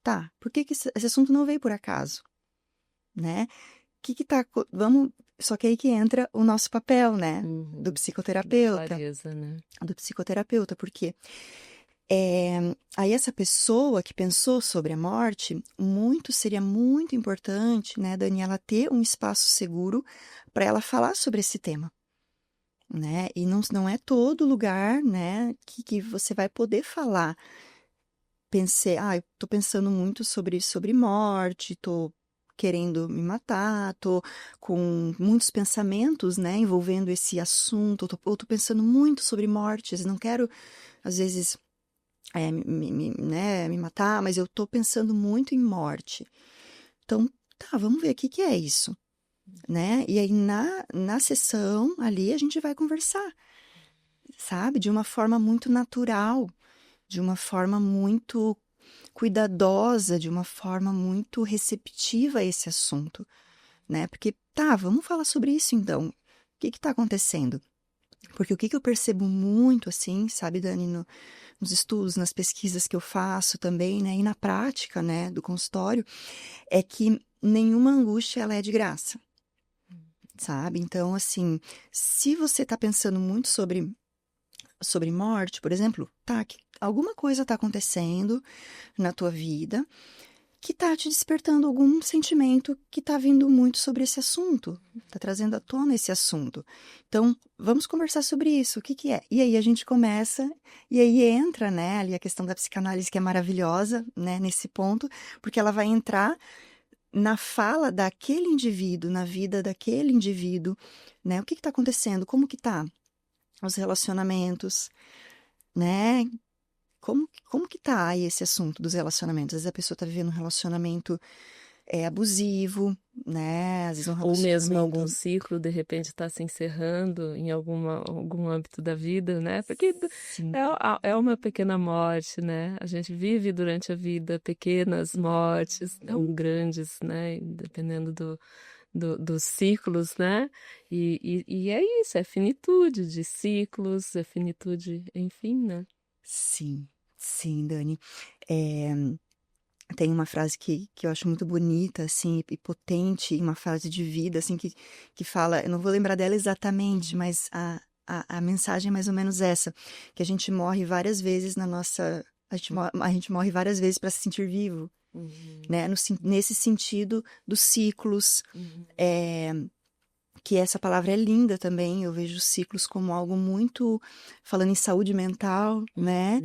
Tá, por que esse assunto não veio por acaso, né? Que tá... Vamos... Só que aí que entra o nosso papel, né? Do psicoterapeuta. Clareza, né? Do psicoterapeuta, porque aí essa pessoa que pensou sobre a morte, seria muito importante, né, Daniela, ter um espaço seguro para ela falar sobre esse tema, né? E não é todo lugar, né, que você vai poder falar. Eu tô pensando muito sobre morte, tô querendo me matar, tô com muitos pensamentos, né, envolvendo esse assunto, ou tô pensando muito sobre mortes, não quero, às vezes, me matar, mas eu tô pensando muito em morte. Então, tá, vamos ver o que é isso, né? E aí, na sessão ali, a gente vai conversar, sabe? De uma forma muito natural, de uma forma muito cuidadosa, de uma forma muito receptiva a esse assunto, né? Porque, vamos falar sobre isso então. O que está acontecendo? Porque o que eu percebo muito, assim, sabe, Dani, nos estudos, nas pesquisas que eu faço também, né, e na prática, né, do consultório, é que nenhuma angústia, ela é de graça, sabe? Então, assim, se você está pensando muito sobre morte, por exemplo, que alguma coisa está acontecendo na tua vida que tá te despertando algum sentimento que tá vindo muito sobre esse assunto, tá trazendo à tona esse assunto. Então, vamos conversar sobre isso, o que é? E aí a gente começa, e aí entra, né, ali a questão da psicanálise que é maravilhosa, né, nesse ponto, porque ela vai entrar na fala daquele indivíduo, na vida daquele indivíduo, né, o que tá acontecendo, como que tá os relacionamentos, né, como que tá aí esse assunto dos relacionamentos? Às vezes a pessoa tá vivendo um relacionamento abusivo, né? Às vezes um Ou mesmo algum relacionamento... ciclo, de repente, está se encerrando em algum âmbito da vida, né? Porque Sim. é uma pequena morte, né? A gente vive durante a vida pequenas mortes, não grandes, né? Dependendo dos ciclos, né? E é isso, é finitude de ciclos, é finitude, enfim, né? Sim, Dani. Tem uma frase que eu acho muito bonita, assim, e potente, e uma frase de vida, assim, que fala, eu não vou lembrar dela exatamente, mas a mensagem é mais ou menos essa, que a gente morre várias vezes na nossa... A gente morre várias vezes para se sentir vivo, né? Nesse sentido dos ciclos, que essa palavra é linda também, eu vejo ciclos como algo muito... Falando em saúde mental, né?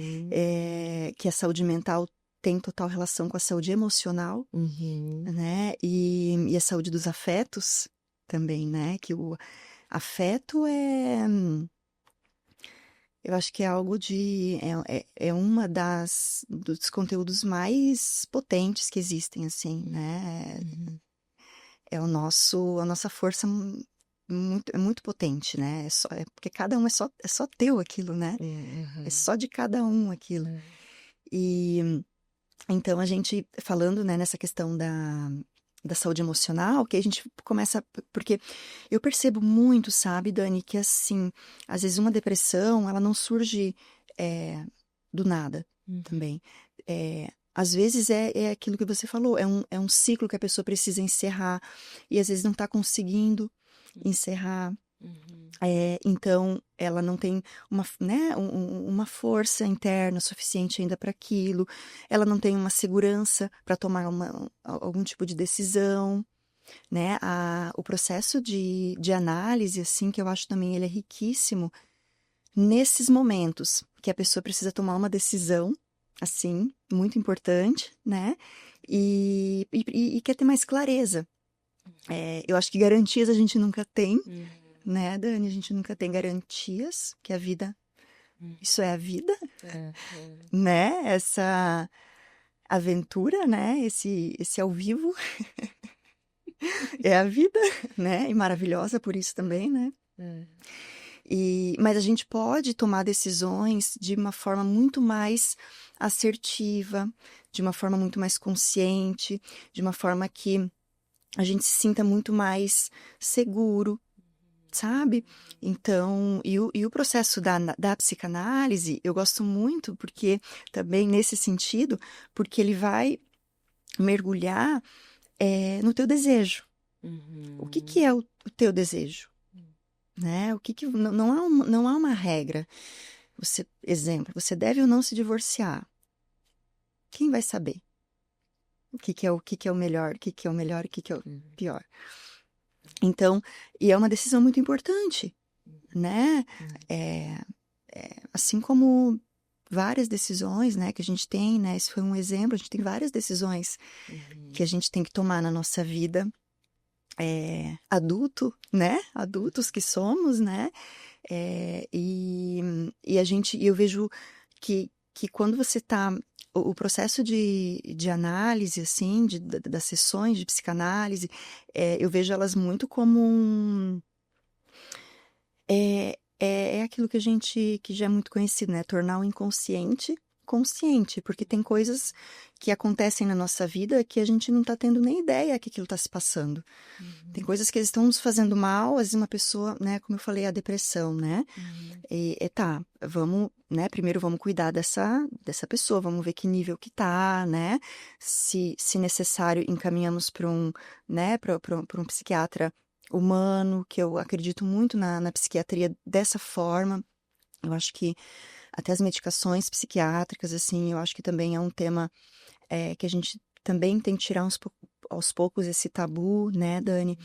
Que a saúde mental tem total relação com a saúde emocional, né? E a saúde dos afetos também, né? Que o afeto eu acho que é algo de... É uma dos conteúdos mais potentes que existem, assim, né? É a nossa força é muito potente, né? Porque cada um é só teu aquilo, né? É só de cada um aquilo. E então a gente falando, né, nessa questão da saúde emocional, que a gente começa, porque eu percebo muito, sabe, Dani, que assim, às vezes uma depressão, ela não surge do nada Uhum. também. Às vezes é aquilo que você falou, é um ciclo que a pessoa precisa encerrar e às vezes não está conseguindo encerrar. Uhum. Então, ela não tem né, uma força interna suficiente ainda para aquilo, ela não tem uma segurança para tomar algum tipo de decisão, né? O processo de análise, assim, que eu acho também ele é riquíssimo nesses momentos que a pessoa precisa tomar uma decisão, assim, muito importante, né? E quer ter mais clareza. Eu acho que garantias a gente nunca tem, Uhum. né, Dani? A gente nunca tem garantias que a vida, isso é a vida, É. né? Essa aventura, né? Esse ao vivo é a vida, né? E maravilhosa por isso também, né? É. Mas a gente pode tomar decisões de uma forma muito mais assertiva, de uma forma muito mais consciente, de uma forma que a gente se sinta muito mais seguro, sabe? Então, e o processo da psicanálise, eu gosto muito, porque também nesse sentido, porque ele vai mergulhar no teu desejo. O que é o teu desejo? Né? Não há uma regra. Exemplo, você deve ou não se divorciar. Quem vai saber? O que é o melhor, o que é o melhor e o que é o pior. Então, e é uma decisão muito importante, né? Assim como várias decisões, né, que a gente tem, né? Esse foi um exemplo, a gente tem várias decisões que a gente tem que tomar na nossa vida. Né? Adultos que somos, né? Eu vejo que quando você está o processo de análise, assim, das sessões de psicanálise, eu vejo elas muito como é aquilo que já é muito conhecido, né? Tornar o inconsciente consciente, porque tem coisas que acontecem na nossa vida que a gente não tá tendo nem ideia que aquilo tá se passando. Tem coisas que eles estão nos fazendo mal, às vezes uma pessoa, né, como eu falei, a depressão, né? Tá, vamos, né, primeiro vamos cuidar dessa pessoa, vamos ver que nível que tá, né? Se necessário, encaminhamos para né, para um psiquiatra humano, que eu acredito muito na psiquiatria dessa forma. Eu acho que até as medicações psiquiátricas, assim, eu acho que também é um tema que a gente também tem que tirar aos poucos esse tabu, né, Dani?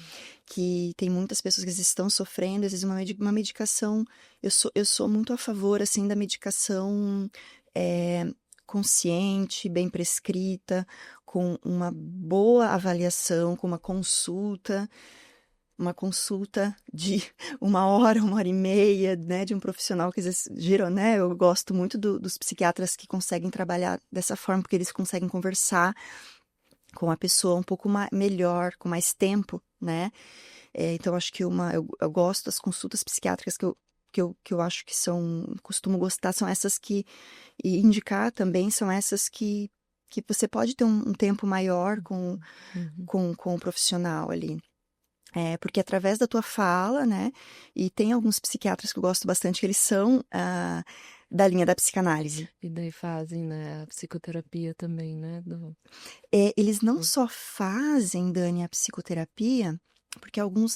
Que tem muitas pessoas que estão sofrendo, às vezes uma medicação. Eu sou muito a favor, assim, da medicação consciente, bem prescrita, com uma boa avaliação, com uma consulta de 1 hora, 1 hora e meia, né, de um profissional que às vezes giram, né? Eu gosto muito dos psiquiatras que conseguem trabalhar dessa forma, porque eles conseguem conversar com a pessoa um pouco melhor, com mais tempo, né? Então, acho que eu gosto das consultas psiquiátricas que eu acho que costumo gostar, são essas e indicar também são essas que você pode ter um tempo maior com o profissional ali. Porque através da tua fala, né? E tem alguns psiquiatras que eu gosto bastante, que eles são da linha da psicanálise. E daí fazem, né, a psicoterapia também, né? Eles não só fazem, Dani, a psicoterapia, porque alguns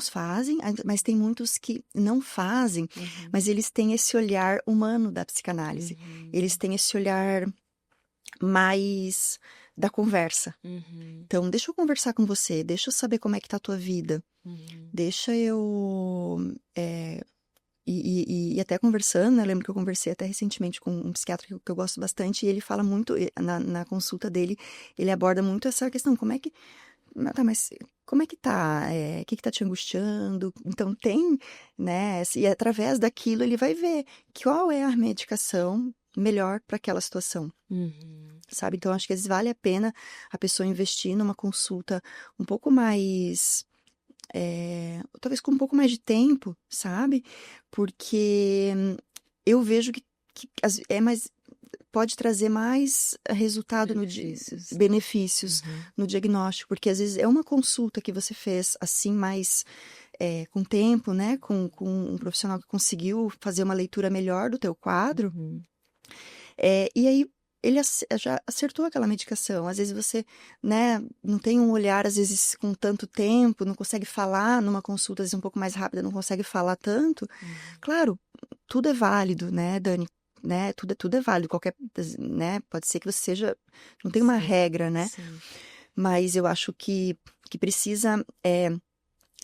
fazem, mas tem muitos que não fazem, mas eles têm esse olhar humano da psicanálise. Eles têm esse olhar mais da conversa. Então, deixa eu conversar com você, deixa eu saber como é que tá a tua vida, deixa eu... E até conversando, né, eu lembro que eu conversei até recentemente com um psiquiatra que eu gosto bastante, e ele fala muito, na consulta dele, ele aborda muito essa questão, mas como é que tá? O que tá te angustiando? Então tem, né, e através daquilo ele vai ver qual é a medicação melhor para aquela situação. Sabe? Então, acho que às vezes vale a pena a pessoa investir numa consulta um pouco mais... talvez com um pouco mais de tempo, sabe? Porque eu vejo que pode trazer mais resultado benefícios no diagnóstico, porque às vezes é uma consulta que você fez assim mais com tempo, né, com um profissional que conseguiu fazer uma leitura melhor do teu quadro, Uhum. e aí ele já acertou aquela medicação. Às vezes você, né, não tem um olhar, às vezes, com tanto tempo, não consegue falar numa consulta, às vezes um pouco mais rápida, não consegue falar tanto. Claro, tudo é válido, né, Dani? Né? Tudo é válido, né? Pode ser que você seja, não tem uma Sim, regra, né? sim. Mas eu acho que precisa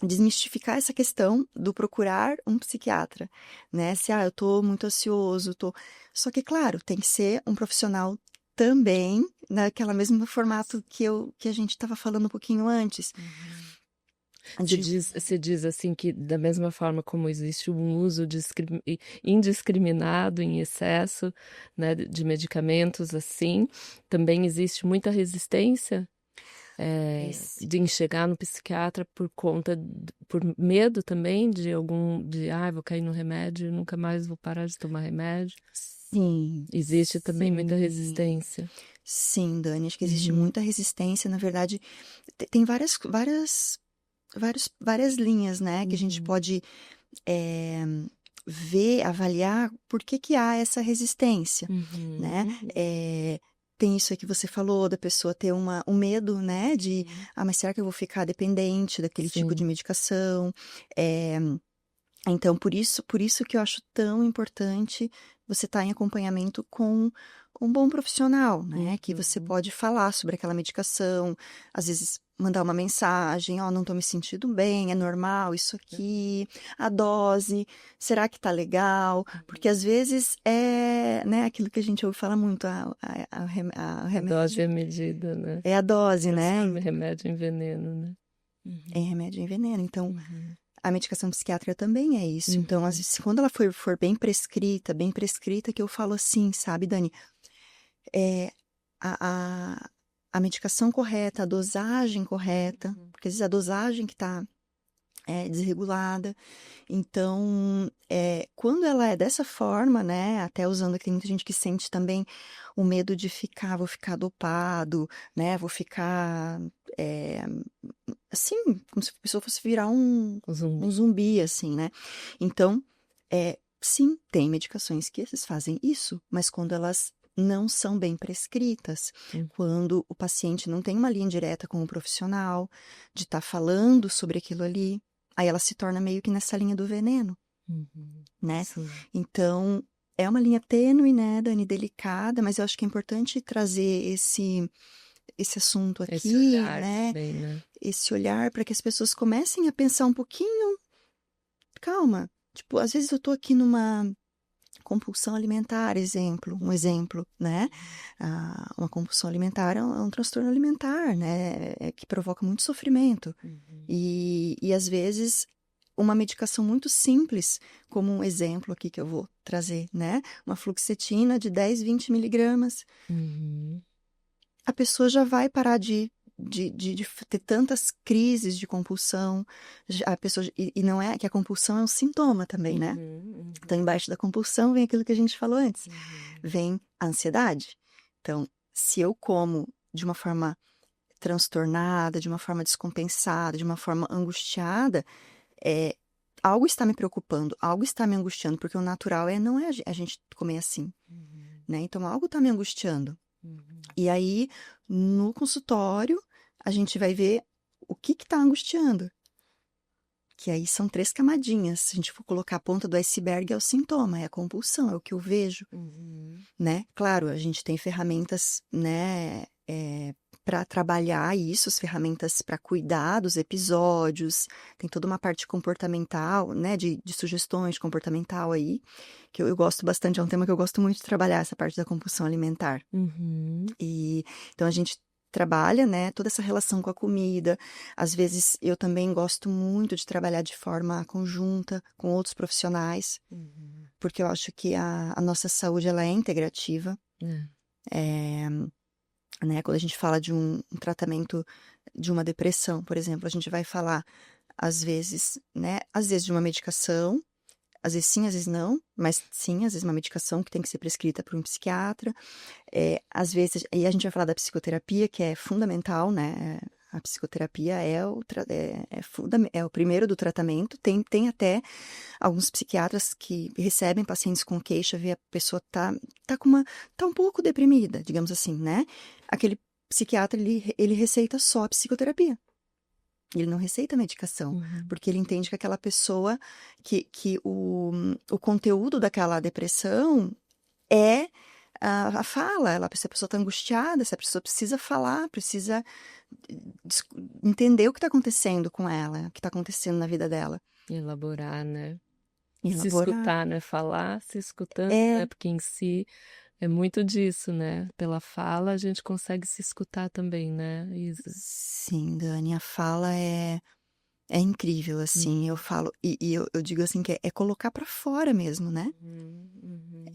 desmistificar essa questão do procurar um psiquiatra, né? Se, eu tô muito ansioso, tô... Só que, claro, tem que ser um profissional também, naquela mesmo formato que a gente estava falando um pouquinho antes. De... Você diz assim que da mesma forma como existe um uso indiscriminado em excesso, né, de medicamentos assim, também existe muita resistência Esse- de chegar no psiquiatra por conta, por medo também vou cair no remédio, nunca mais vou parar de tomar remédio. Sim, Existe também muita sim. resistência. Sim, Dani, acho que existe Uhum, muita resistência. Na verdade, tem várias linhas, né, que a gente uhum, pode eh, ver, avaliar por que há essa resistência, né? uhum, Tem isso aí que você falou, da pessoa ter um medo, né, de, mas será que eu vou ficar dependente daquele tipo de sim. medicação? Eh, então, por isso que eu acho tão importante você estar em acompanhamento com um bom profissional, né? Que você Uhum. pode falar sobre aquela medicação, às vezes mandar uma mensagem, não tô me sentindo bem, é normal isso aqui, a dose, será que tá legal? Porque às vezes né, aquilo que a gente ouve falar muito, o A dose remédio é medida, né? é a dose, né? Transforma remédio em veneno, né? É Uhum, remédio em veneno. Então, uhum, a medicação psiquiátrica também é isso. Então, às uhum, vezes, quando ela for bem prescrita, que eu falo assim, sabe, Dani? É a, a, a medicação correta, a dosagem correta, uhum, porque às vezes a dosagem que está desregulada. Então, quando ela é dessa forma, né, até usando que tem muita gente que sente também o medo de vou ficar dopado, né, vou ficar, é, assim, como se a pessoa fosse virar o um zumbi. zumbi, assim, né? Então, sim, tem medicações que esses fazem isso, mas quando elas não são bem prescritas, Uhum, quando o paciente não tem uma linha direta com o profissional, de estar falando sobre aquilo ali, aí ela se torna meio que nessa linha do veneno, uhum, né? sim. Então, é uma linha tênue, né, Dani, delicada, mas eu acho que é importante trazer esse assunto Esse aqui, olhar né? também, né? Esse olhar para que as pessoas comecem a pensar um pouquinho, calma. Tipo, às vezes eu tô aqui numa compulsão alimentar, um exemplo, né? Uma compulsão alimentar é um transtorno alimentar, né? Que provoca muito sofrimento. Uhum, E às vezes uma medicação muito simples, como um exemplo aqui que eu vou trazer, né? Uma fluoxetina de 10, 20 miligramas, uhum, a pessoa já vai parar de ter tantas crises de compulsão. A pessoa, e não é que a compulsão é um sintoma também, né? uhum, Então, embaixo da compulsão vem aquilo que a gente falou antes, uhum, vem a ansiedade. Então, se eu como de uma forma transtornada, de uma forma descompensada, de uma forma angustiada, é, algo está me preocupando, algo está me angustiando, porque o natural não é a gente comer assim, uhum, né? Então, algo está me angustiando. uhum, E aí, no consultório, a gente vai ver o que está angustiando. Que aí são 3 camadinhas. Se a gente for colocar a ponta do iceberg, é o sintoma, é a compulsão, é o que eu vejo, uhum, né? Claro, a gente tem ferramentas, né, para trabalhar isso, as ferramentas para cuidar dos episódios, tem toda uma parte comportamental, né, de sugestões de comportamental aí, que eu gosto bastante, é um tema que eu gosto muito de trabalhar, essa parte da compulsão alimentar. uhum, E então a gente trabalha, né, toda essa relação com a comida. Às vezes eu também gosto muito de trabalhar de forma conjunta com outros profissionais, uhum. porque eu acho que a nossa saúde ela é integrativa. É. É, né, quando a gente fala de um tratamento de uma depressão, por exemplo, a gente vai falar às vezes, né, às vezes de uma medicação, às vezes sim, às vezes não, mas sim, às vezes uma medicação que tem que ser prescrita por um psiquiatra. Às vezes, e a gente vai falar da psicoterapia, que é fundamental, né? A psicoterapia é o primeiro do tratamento. Tem até alguns psiquiatras que recebem pacientes com queixa, vê a pessoa tá tá um pouco deprimida, digamos assim, né? Aquele psiquiatra, ele receita só a psicoterapia. Ele não receita medicação, Uhum. porque ele entende que aquela pessoa, que o conteúdo daquela depressão é a fala. Se a pessoa está angustiada, se a pessoa precisa falar, precisa dis- entender o que está acontecendo com ela, o que está acontecendo na vida dela. Elaborar, né? E Se elaborar. escutar, né? Falar, se escutando, né? É, Porque em si é muito disso, né? Pela fala a gente consegue se escutar também, né, Isa? sim, Dani, a fala é incrível, assim. Eu falo, e eu digo assim, que é colocar para fora mesmo, né? Uhum, uhum,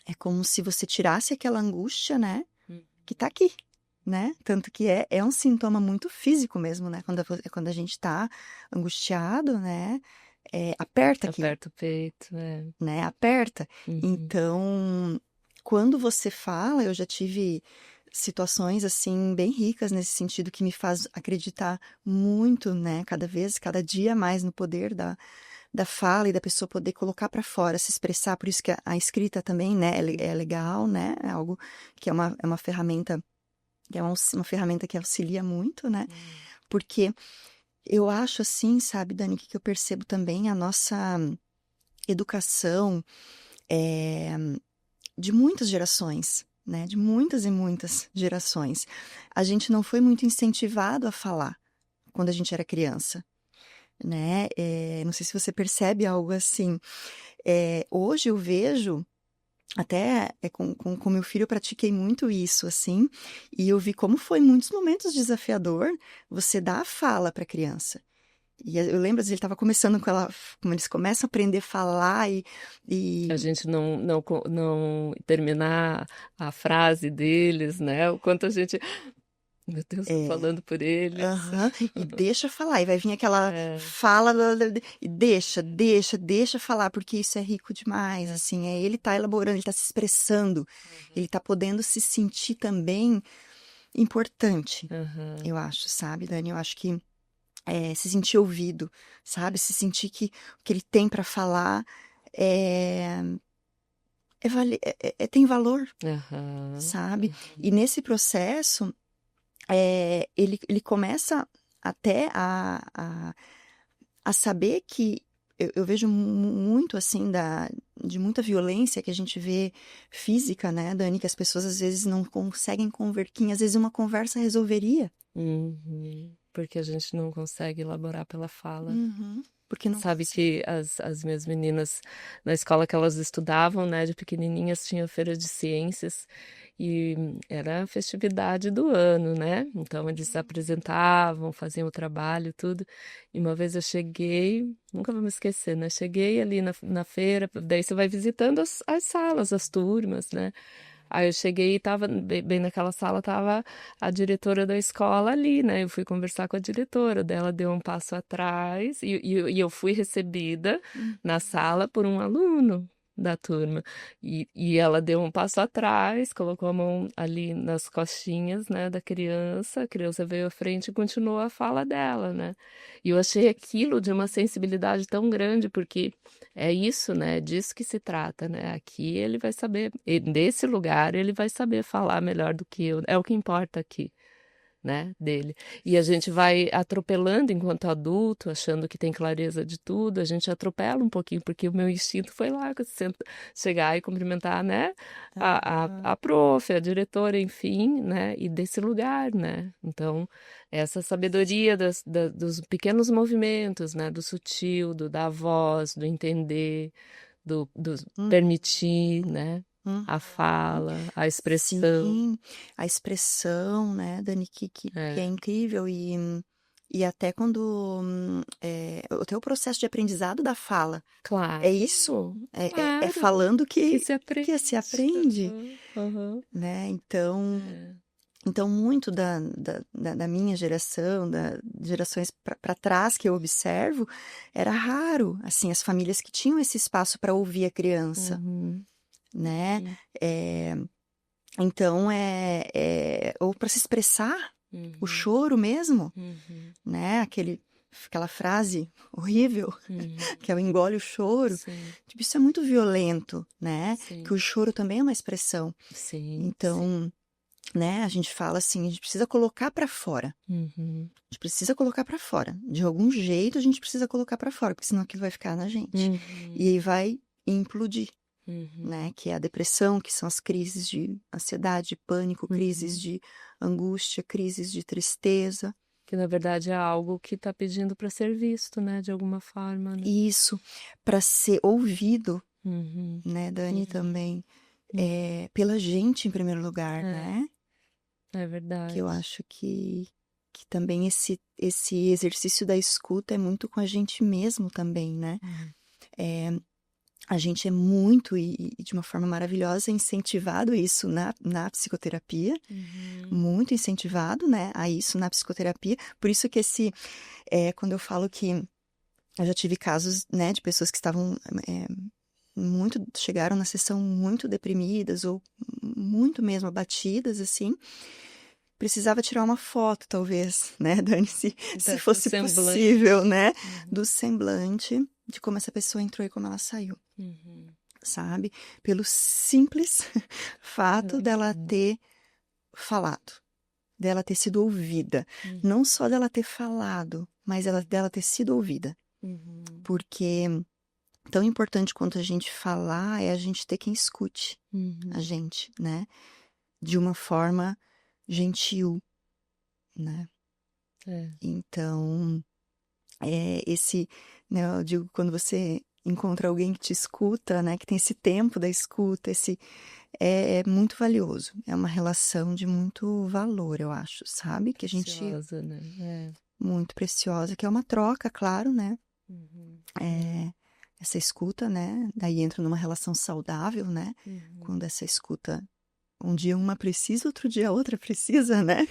É, é como se você tirasse aquela angústia, né? uhum. Que tá aqui, né? Tanto que é um sintoma muito físico mesmo, né? Quando a gente tá angustiado, né? Aperta aqui, Aperta o peito, é. né? Aperta. Uhum, Então, quando você fala, eu já tive situações assim bem ricas nesse sentido, que me faz acreditar muito, né? Cada dia mais no poder da fala e da pessoa poder colocar para fora, se expressar. Por isso que a escrita também, né? É legal, né? É algo que é uma ferramenta, que é uma ferramenta que auxilia muito, né? uhum. Porque eu acho assim, sabe, Dani, que eu percebo também a nossa educação, é, de muitas gerações, né? De muitas e muitas gerações. A gente não foi muito incentivado a falar quando a gente era criança, né? Não sei se você percebe algo assim. Hoje eu vejo, até com meu filho eu pratiquei muito isso, assim, e eu vi como foi em muitos momentos desafiador você dar a fala para a criança. E eu lembro, às vezes, ele estava começando com ela, como eles começam a aprender a falar A e gente não terminar a frase deles, né? O quanto a gente, meu Deus, tô é, falando por eles. aham, e deixa falar, e vai vir aquela É, fala, e deixa falar, porque isso é rico demais, assim, ele tá elaborando, ele tá se expressando, ele tá podendo se sentir também importante, aham, eu acho, sabe, Dani? Eu acho que se sentir ouvido, sabe? Se sentir que o que ele tem para falar é, tem valor, aham, sabe? E nesse processo, ele começa até a saber que eu vejo muito assim de muita violência que a gente vê física, né, Dani, que as pessoas às vezes não conseguem converter, que às vezes uma conversa resolveria. uhum. Porque a gente não consegue elaborar pela fala. Uhum. Porque não Sabe consegue. que as minhas meninas, na escola que elas estudavam, né, de pequenininhas, tinha feira de ciências e era a festividade do ano, né? Então eles se apresentavam, faziam o trabalho, tudo. E uma vez eu cheguei, nunca vou me esquecer, né? Cheguei ali na feira, daí você vai visitando as salas, as turmas, né? Aí eu cheguei e tava, bem naquela sala, tava a diretora da escola ali, né? Eu fui conversar com a diretora, dela deu um passo atrás e eu fui recebida Hum. na sala por um aluno da turma. E ela deu um passo atrás, colocou a mão ali nas costinhas, né, da criança, a criança veio à frente e continuou a fala dela, né? E eu achei aquilo de uma sensibilidade tão grande, porque é isso, né? É disso que se trata, né? Aqui ele vai saber, nesse lugar ele vai saber falar melhor do que eu. É o que importa aqui, né? Dele. E a gente vai atropelando enquanto adulto, achando que tem clareza de tudo. A gente atropela um pouquinho, porque o meu instinto foi lá, chegar e cumprimentar, né? A Aham. prof, a diretora, enfim, né? E desse lugar, né? Então, essa sabedoria dos pequenos movimentos, né? Do sutil, da voz, do entender do Uhum. permitir, né? A Uhum. fala, a expressão. Sim, a expressão, né, Dani, que é É, incrível e até quando o teu processo de aprendizado da fala é claro, isso, é claro, falando que que se se aprende. aprende, Aham, aham. né? Então muito da minha geração, gerações para trás que eu observo, era raro, assim, as famílias que tinham esse espaço para ouvir a criança, Uhum, né? uhum, Eh, Então, ou para se expressar, O choro mesmo, Uhum. né? Aquela frase horrível, que é o engole o choro. Sim, Tipo, isso é muito violento, né? Que sim, o choro também é uma expressão. sim, sim. Então, né, a gente fala assim, a gente precisa colocar pra fora. Uhum. A gente precisa colocar pra fora. De algum jeito a gente precisa colocar pra fora, porque senão aquilo vai ficar na gente. E Uhum. aí vai implodir, né? Uhum. Que é a depressão, que são as crises de ansiedade, pânico, crises Uhum. de angústia, crises de tristeza. Que na verdade é algo que está pedindo para ser visto, né? De alguma forma, né? E isso, para ser ouvido, Uhum. né, Dani, Uhum. também, Uhum. pela gente em primeiro lugar, É, né? é Que eu verdade. acho que também esse exercício da escuta é muito com a gente mesmo também, né? Uhum. A gente é muito, e de uma forma maravilhosa, incentivado isso na psicoterapia, Uhum. muito incentivado, né, a isso na psicoterapia. Por isso que quando eu falo que eu já tive casos, né, de pessoas que estavam é, chegaram na sessão muito deprimidas ou muito mesmo abatidas, assim, precisava tirar uma foto, talvez, né, Dani, se Do fosse semblante. possível, né, Uhum. do semblante de como essa pessoa entrou e como ela saiu, Uhum. sabe? Pelo simples fato dela Uhum. ter falado, dela ter sido ouvida. Não Uhum. só dela ter falado, mas dela ter sido ouvida. Uhum. Porque tão importante quanto a gente falar é a gente ter quem escute a Uhum. gente, né? De uma forma gentil, né? É. Então, né, eu digo, quando você encontra alguém que te escuta, né, que tem esse tempo da escuta, é muito valioso. É uma relação de muito valor, eu acho, sabe? Que a gente, Preciosa, né? É. muito preciosa, que é uma troca, claro, né? Uhum. É. É, essa escuta, né? Daí entra numa relação saudável, né? Uhum. Quando essa escuta, um dia uma precisa, outro dia a outra precisa, né?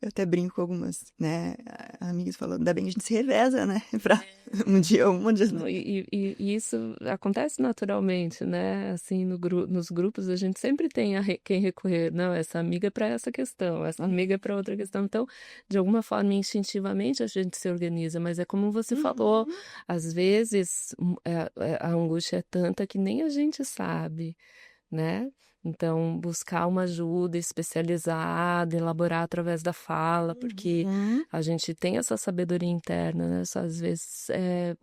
Eu até brinco com algumas, né, amigas falando, ainda bem que a gente se reveza, né? Pra um dia uma, um dia... E isso acontece naturalmente, né? Assim, nos grupos a gente sempre tem quem recorrer. Não, essa amiga é para essa questão, essa amiga é para outra questão. Então, de alguma forma, instintivamente a gente se organiza, mas é como você falou, Uhum. às vezes a angústia é tanta que nem a gente sabe, né? Então, buscar uma ajuda especializada, elaborar através da fala, porque Uhum. a gente tem essa sabedoria interna, né? Só às vezes é,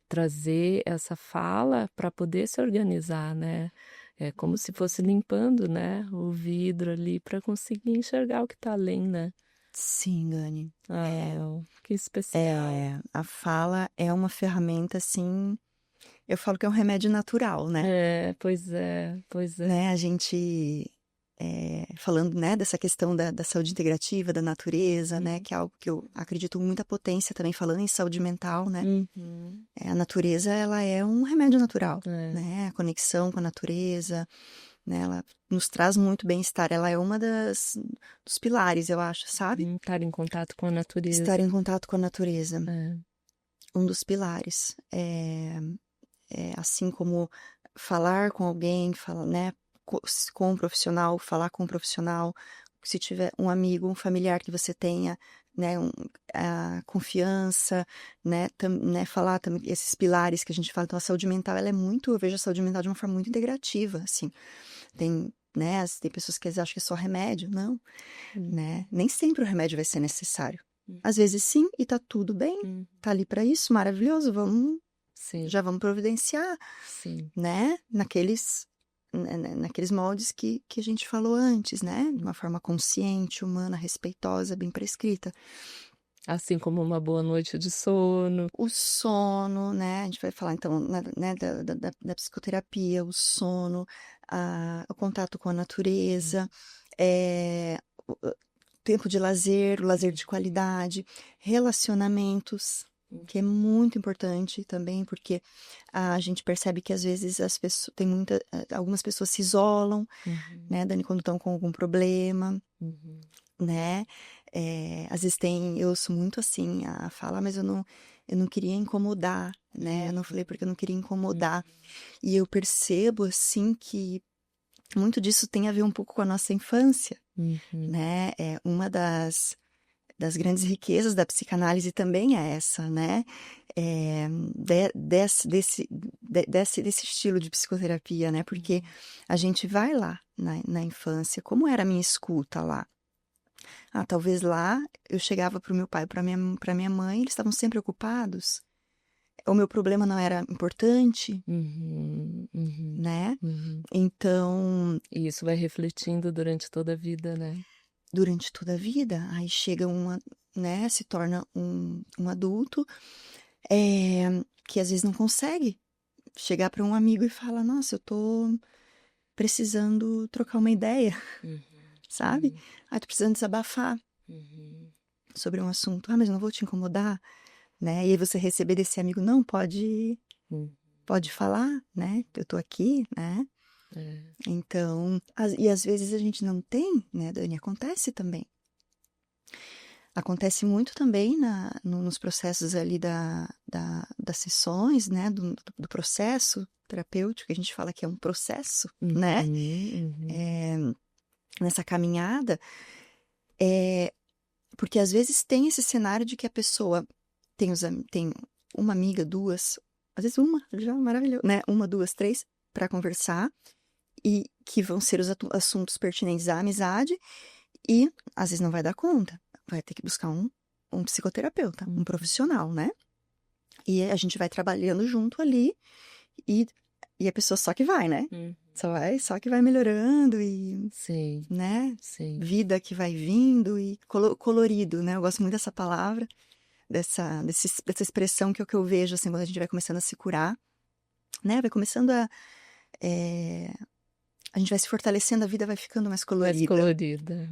trazer essa fala para poder se organizar, né? É como se fosse limpando, né? O vidro ali para conseguir enxergar o que está além, né? Sim, Dani. Ah, que especial. A fala é uma ferramenta, assim, eu falo que é um remédio natural, né? É, pois é, pois é. Né, a gente, falando, né, dessa questão da saúde integrativa, da natureza, né, que é algo que eu acredito com muita potência também, falando em saúde mental, né? Uhum. A natureza, ela é um remédio natural, É. né? A conexão com a natureza, né? Ela nos traz muito bem-estar. Ela é uma dos pilares, eu acho, sabe? Estar em contato com a Estar em natureza. contato com a natureza. É. Um dos pilares. Assim como falar com alguém, falar, né? Com um profissional, falar com um profissional. Se tiver um amigo, um familiar que você tenha, né, a confiança, né, né, falar também esses pilares que a gente fala. Então, a saúde mental, ela é muito, eu vejo a saúde mental de uma forma muito integrativa, assim. Tem, né, tem pessoas que às vezes acham que é só remédio, não, Hum, né? Nem sempre o remédio vai ser necessário. hum, Às vezes sim, e tá tudo bem, hum. tá ali para isso, maravilhoso, Sim, já vamos providenciar, sim. né, naqueles moldes que a gente falou antes, né, de uma forma consciente, humana, respeitosa, bem prescrita. Assim como uma boa noite de sono. O sono, né, a gente vai falar então, né, da psicoterapia, o sono, o contato com a natureza, o tempo de lazer, o lazer de qualidade, relacionamentos, que é muito importante também, porque a gente percebe que às vezes as pessoas, algumas pessoas se isolam, Uhum, né, Dani, quando estão com algum problema, uhum, né? Às vezes eu ouço muito assim a fala, mas eu não queria incomodar, né? Eu não falei porque eu não queria uhum, incomodar. E eu percebo assim que muito disso tem a ver um pouco com a nossa infância, Uhum. né? Uma das grandes riquezas da psicanálise também é essa, né? Desse estilo de psicoterapia, né? Porque a gente vai lá na infância, como era a minha escuta lá? Talvez lá eu chegava para o meu pai, para minha mãe, eles estavam sempre ocupados. O meu problema não era importante, Uhum, uhum, né? uhum. Então, E isso vai refletindo durante toda a vida, né? durante toda a vida, aí chega né? Se torna um adulto que às vezes não consegue chegar para um amigo e falar: Nossa, eu tô precisando trocar uma ideia, Uhum, sabe? Tô precisando desabafar uhum, sobre um assunto. Mas eu não vou te incomodar, né? E aí você receber desse amigo: Não, uhum. pode falar, né? Eu tô aqui, né? É. Então, e às vezes a gente não tem, né, Dani? Acontece também. Acontece muito também nos processos ali das sessões, né? Do processo terapêutico, que a gente fala que é um processo, né? Uhum. Nessa caminhada, porque às vezes tem esse cenário de que a pessoa tem uma amiga, duas, às vezes uma, já maravilhoso, né? Uma, duas, três, para conversar, e que vão ser os assuntos pertinentes à amizade, e às vezes não vai dar conta, vai ter que buscar um psicoterapeuta, um profissional, né? E a gente vai trabalhando junto ali, e a pessoa só que vai, né? Uhum. Só que vai melhorando e, Sim, né? sim. Vida que vai vindo e colorido, né? Eu gosto muito dessa palavra, dessa expressão que é o que eu vejo, assim, quando a gente vai começando a se curar, né? Vai começando a gente vai se fortalecendo, a vida vai ficando mais Mais colorida. colorida,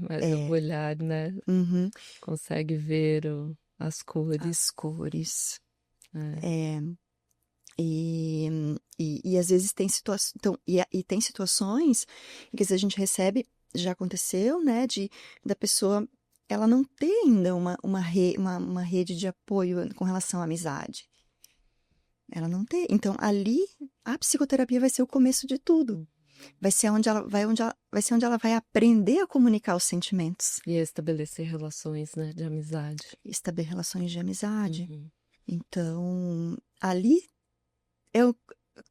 o olhar, né? Uhum. Consegue ver as As cores. cores. É. E às vezes tem situações, então, e tem situações em que a gente recebe, já aconteceu, né, da pessoa, ela não ter ainda uma rede de apoio com relação à amizade. Ela não tem. Então, ali, a psicoterapia vai ser o começo de tudo. Vai ser vai ser onde ela vai aprender a comunicar os sentimentos. E estabelecer relações, né, de amizade. Estabelecer relações de amizade. Uhum. Então, ali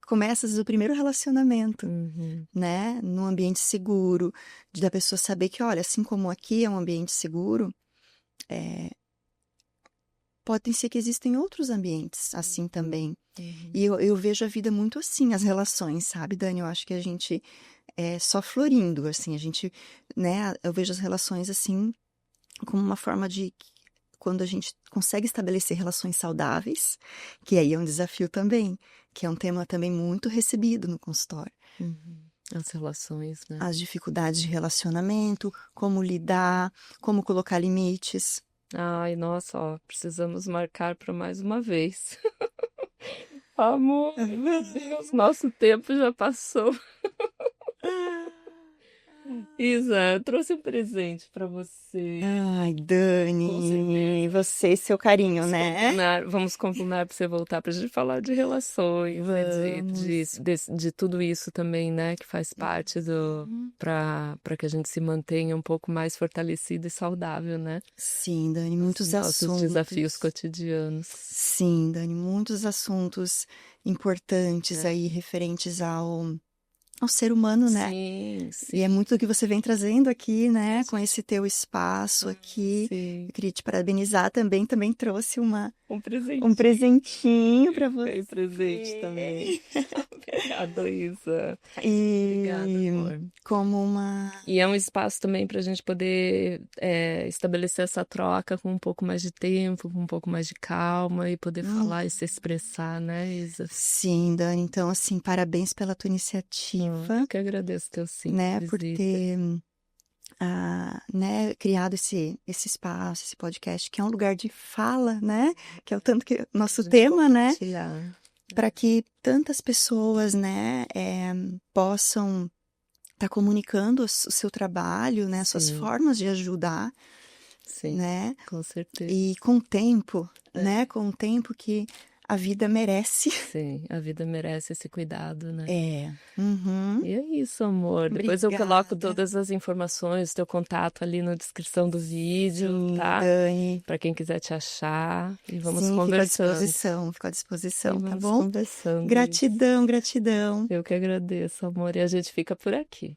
começa o primeiro relacionamento, Uhum. né? Num ambiente seguro, da pessoa saber que, olha, assim como aqui é um ambiente seguro, pode ser que existem outros ambientes assim também. Uhum. E eu vejo a vida muito assim, as relações, sabe, Dani? Eu acho que a gente é só florindo, assim, a gente, né? Eu vejo as relações assim como uma forma de quando a gente consegue estabelecer relações saudáveis, que aí é um desafio também, que é um tema também muito recebido no consultório. Uhum. As relações, né? As dificuldades de relacionamento, como lidar, como colocar limites. Ai, nossa, ó, precisamos marcar para mais uma vez. Amor, meu Deus, nosso tempo já passou. Isa, eu trouxe um presente para você. Ai, Com Dani, certeza. você e seu carinho, né? Vamos combinar para você voltar para a gente falar de relações, né, Vamos. de tudo isso também, né, que faz parte para que a gente se mantenha um pouco mais fortalecido e saudável, né? Sim, Dani, Os muitos nossos desafios assuntos. cotidianos. Sim, Dani, muitos assuntos importantes aí referentes ao ser humano, né? Sim, E é sim, muito do que você vem trazendo aqui, né? Com esse teu espaço aqui. sim. Eu queria te parabenizar também. Também trouxe Um um presente. presentinho para Ganhei presente também. você. Obrigada, Isa. Obrigada, E amor. como uma. E é um espaço também para a gente poder estabelecer essa troca com um pouco mais de tempo, com um pouco mais de calma e poder falar e se expressar, né, Isa? Sim, Dani. Então, assim, parabéns pela tua iniciativa, Eu que agradeço teu sim, né? Por visita. ter né, criado esse espaço, esse podcast, que é um lugar de fala, né? Que é o tanto que nosso A gente tema, né? compartilhar. Para que tantas pessoas, né, possam estar comunicando o seu trabalho, né, suas Sim, formas de ajudar, sim, né? com certeza. E com o tempo, né? Com o tempo que a vida merece. Sim, a vida merece esse cuidado, né? É. Uhum. E é isso, amor. Depois eu coloco Obrigada. todas as informações, teu contato ali na descrição do vídeo, Sim, tá? Dani. Para quem quiser te achar. E vamos Sim, conversando. fico à disposição, E tá vamos bom? conversando. Gratidão, gratidão. Eu que agradeço, amor. E a gente fica por aqui.